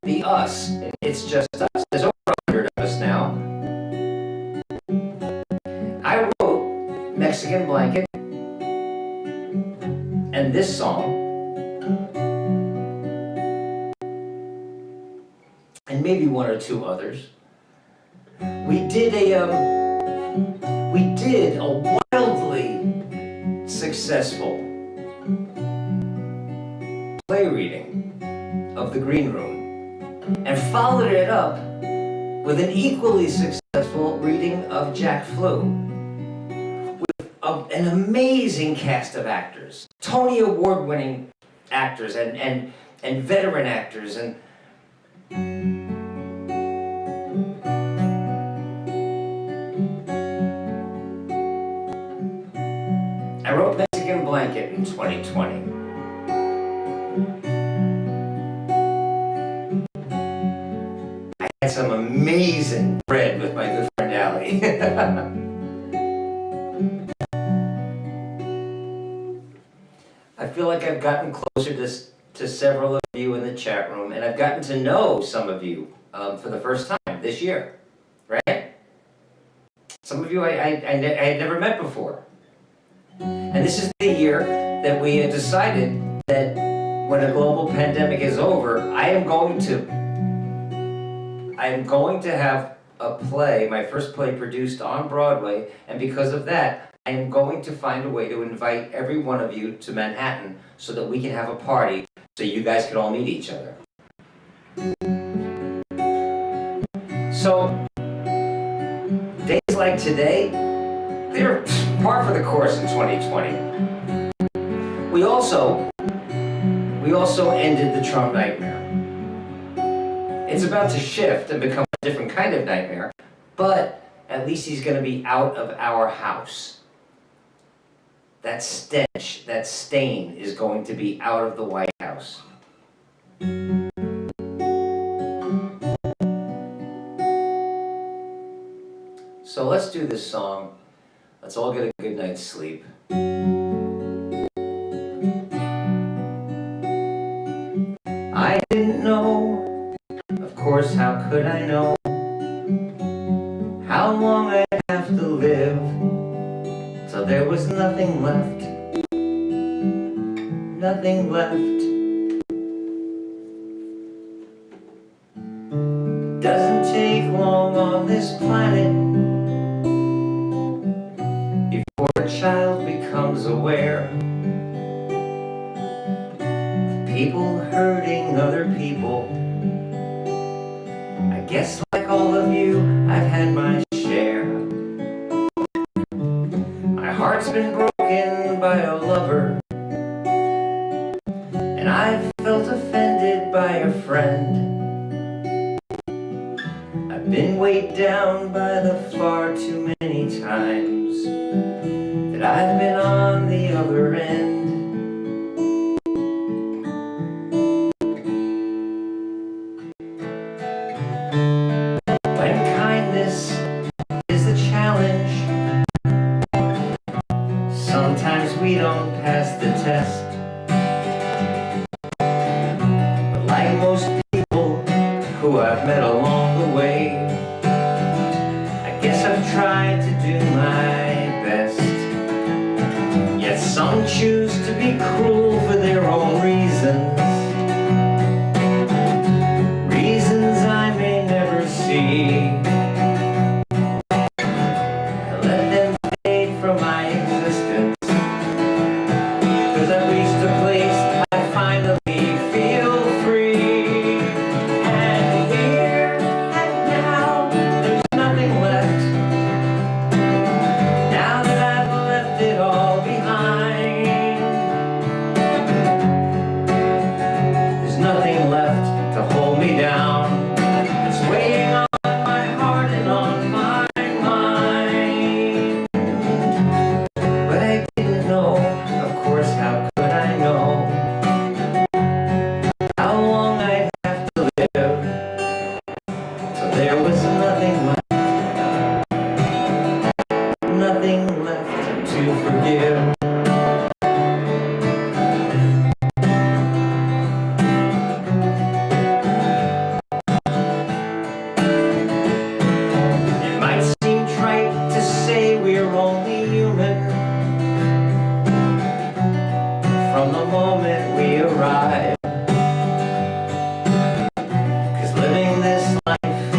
the us. It's Just Us. There's over 100 of us now. I wrote Mexican Blanket and this song, and maybe one or two others. We did a wildly successful play reading of The Green Room, and followed it up with an equally successful reading of Jack Flew, with an amazing cast of actors, Tony Award-winning actors and veteran actors, and I wrote Mexican Blanket in 2020. I had some amazing bread with my good friend Allie. I feel like I've gotten closer to several of you in the chat room, and I've gotten to know some of you for the first time this year, right? Some of you I had never met before. And this is the year that we had decided that when a global pandemic is over, I am going to have a play, my first play produced on Broadway, and because of that, I am going to find a way to invite every one of you to Manhattan so that we can have a party so you guys can all meet each other. So, days like today, they're par for the course in 2020. We also ended the Trump nightmare. It's about to shift and become a different kind of nightmare, but at least he's going to be out of our house. That stench, that stain is going to be out of the White House. So let's do this song. Let's all get a good night's sleep. I didn't know, of course, how could I know how long I'd have to live till there was nothing left, nothing left. Doesn't take long on this planet before a child becomes aware of people hurting other people. I guess like all of you, I've had my share. My heart's been broken by a lover, and I've felt offended by a friend. I've been weighed down by the far too many times that I've been on the other end. When kindness is the challenge, sometimes we don't pass the test. But like most people who I've met along the way, I guess I've tried to do my best. Yet some choose to be cruel for their own reasons, reasons I may never see. I let them fade from my existence, 'cause I've reached a place I finally feel free. And here and now, there's nothing nothing left to forgive. It might seem trite to say we're only human from the moment we arrive. 'Cause living this life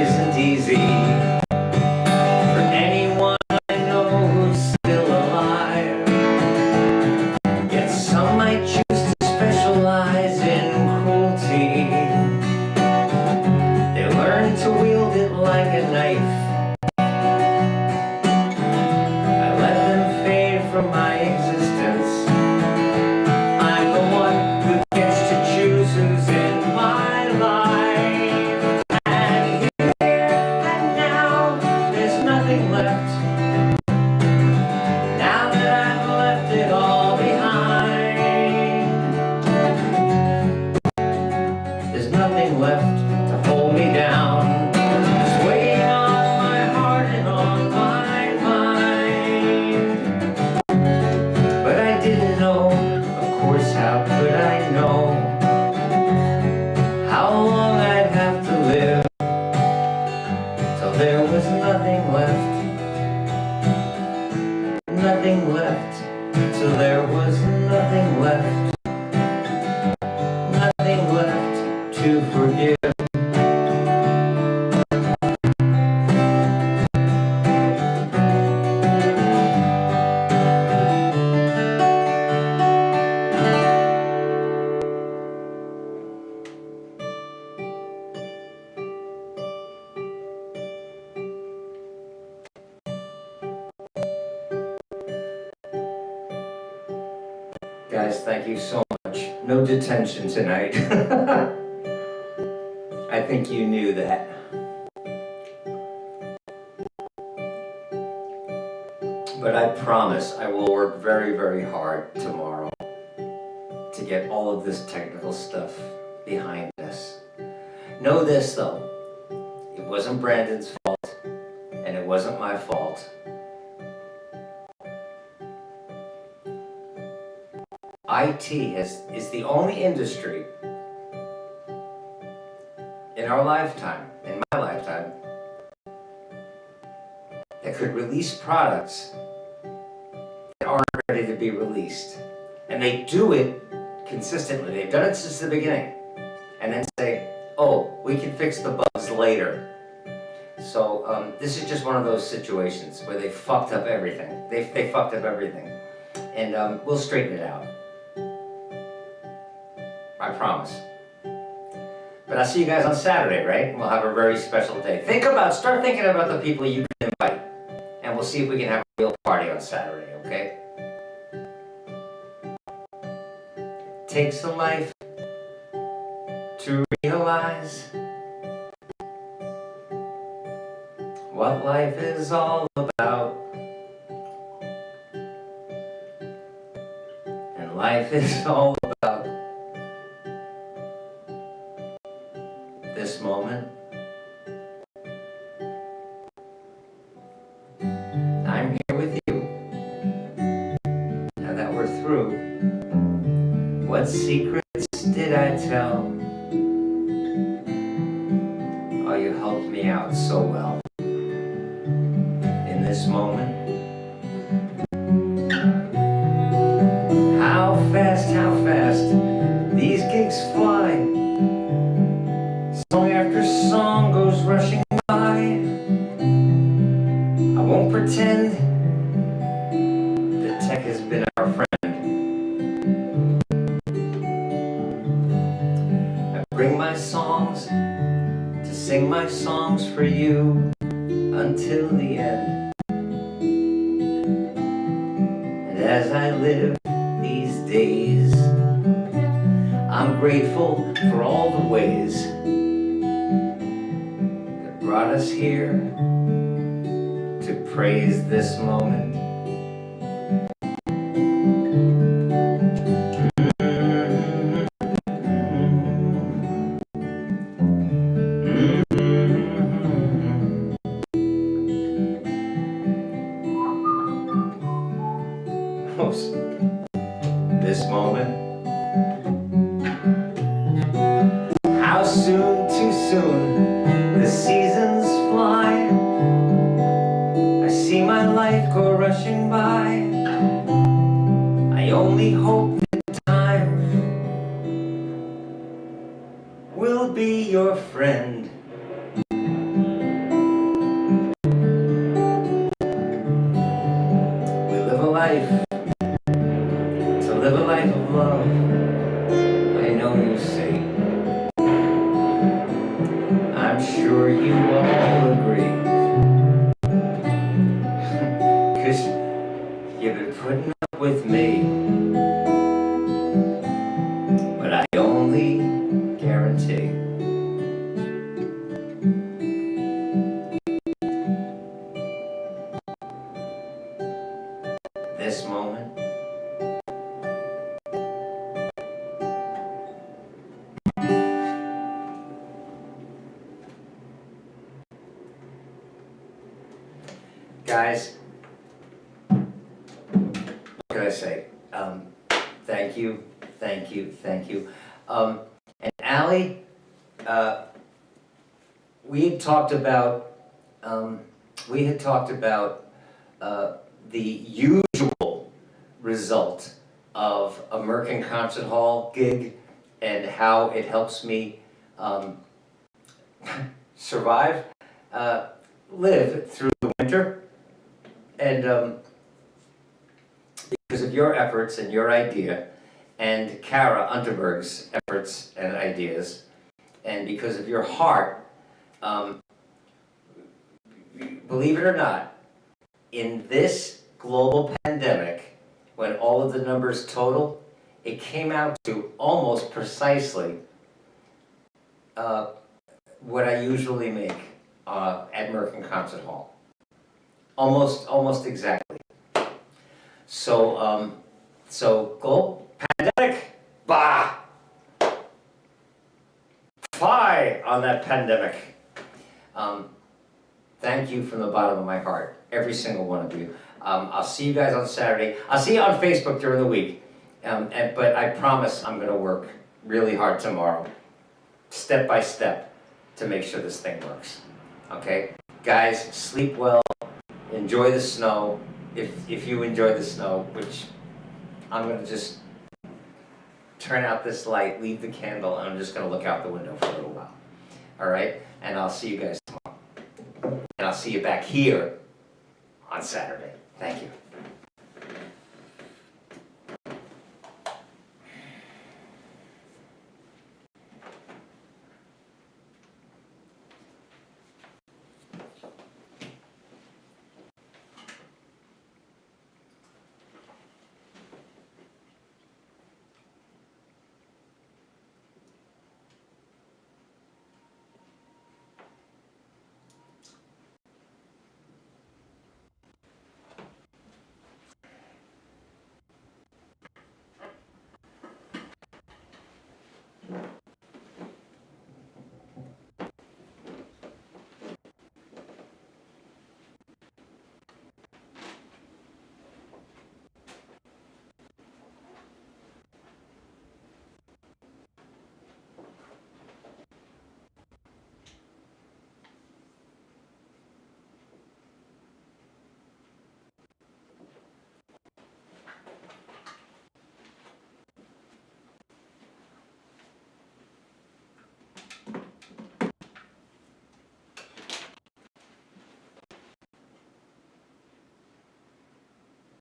isn't easy for anyone I know who's still alive. Yet some might choose to specialize in cruelty. They learn to wield it like a knife. I let them fade from my existence. I'm the one who gets to choose who's in my life. And here and now, there's nothing left. Now that I've left it all behind, there's nothing left to hold me down. It's weighing on my heart and on my mind. But I didn't know, of course, how could I know how long I'd have to live till there was nothing left. Nothing left till there was nothing left. Nothing left to forgive. Guys, thank you so much. No detention tonight. I think you knew that. But I promise I will work very, very hard tomorrow to get all of this technical stuff behind us. Know this though, it wasn't Brandon's fault, and it wasn't my fault. IT is the only industry in our lifetime, in my lifetime, that could release products that aren't ready to be released. And they do it consistently. They've done it since the beginning. And then say, oh, we can fix the bugs later. So this is just one of those situations where they fucked up everything. They fucked up everything. And we'll straighten it out. I promise. But I'll see you guys on Saturday, right? We'll have a very special day. Start thinking about the people you can invite. And we'll see if we can have a real party on Saturday, okay? Takes a life to realize what life is all about. And life is all about this moment. I'm here with you. Now that we're through, what secrets did I tell? Oh, you helped me out so well in this moment. How fast these gigs fly. Song after song goes rushing by. I won't pretend that tech has been our friend. I bring my songs to sing my songs for you until the end. And as I live these days, I'm grateful for all the ways that brought us here to praise this moment. this moment. How soon, too soon, the seasons fly. I see my life go rushing by. I only hope that time will be your friend. We live a life, to live a life of love. I know you see. I'm sure you all agree. 'Cause you've been putting up with me. But I only guarantee this moment guys, what can I say? Thank you, thank you, thank you. And Allie, we had talked about the usual result of a Merkin Concert Hall gig and how it helps me survive, live through the winter. And because of your efforts and your idea, and Kara Unterberg's efforts and ideas, and because of your heart, believe it or not, in this global pandemic, when all of the numbers total, it came out to almost precisely what I usually make at Merkin Concert Hall. Almost exactly. So, global pandemic, bah! Fie on that pandemic. Thank you from the bottom of my heart, every single one of you. I'll see you guys on Saturday. I'll see you on Facebook during the week. But I promise I'm gonna work really hard tomorrow, step by step, to make sure this thing works. Okay? Guys, sleep well, enjoy the snow, if you enjoy the snow, which I'm gonna just turn out this light, leave the candle, and I'm just gonna look out the window for a little while. All right? And I'll see you guys tomorrow. And I'll see you back here on Saturday. Thank you.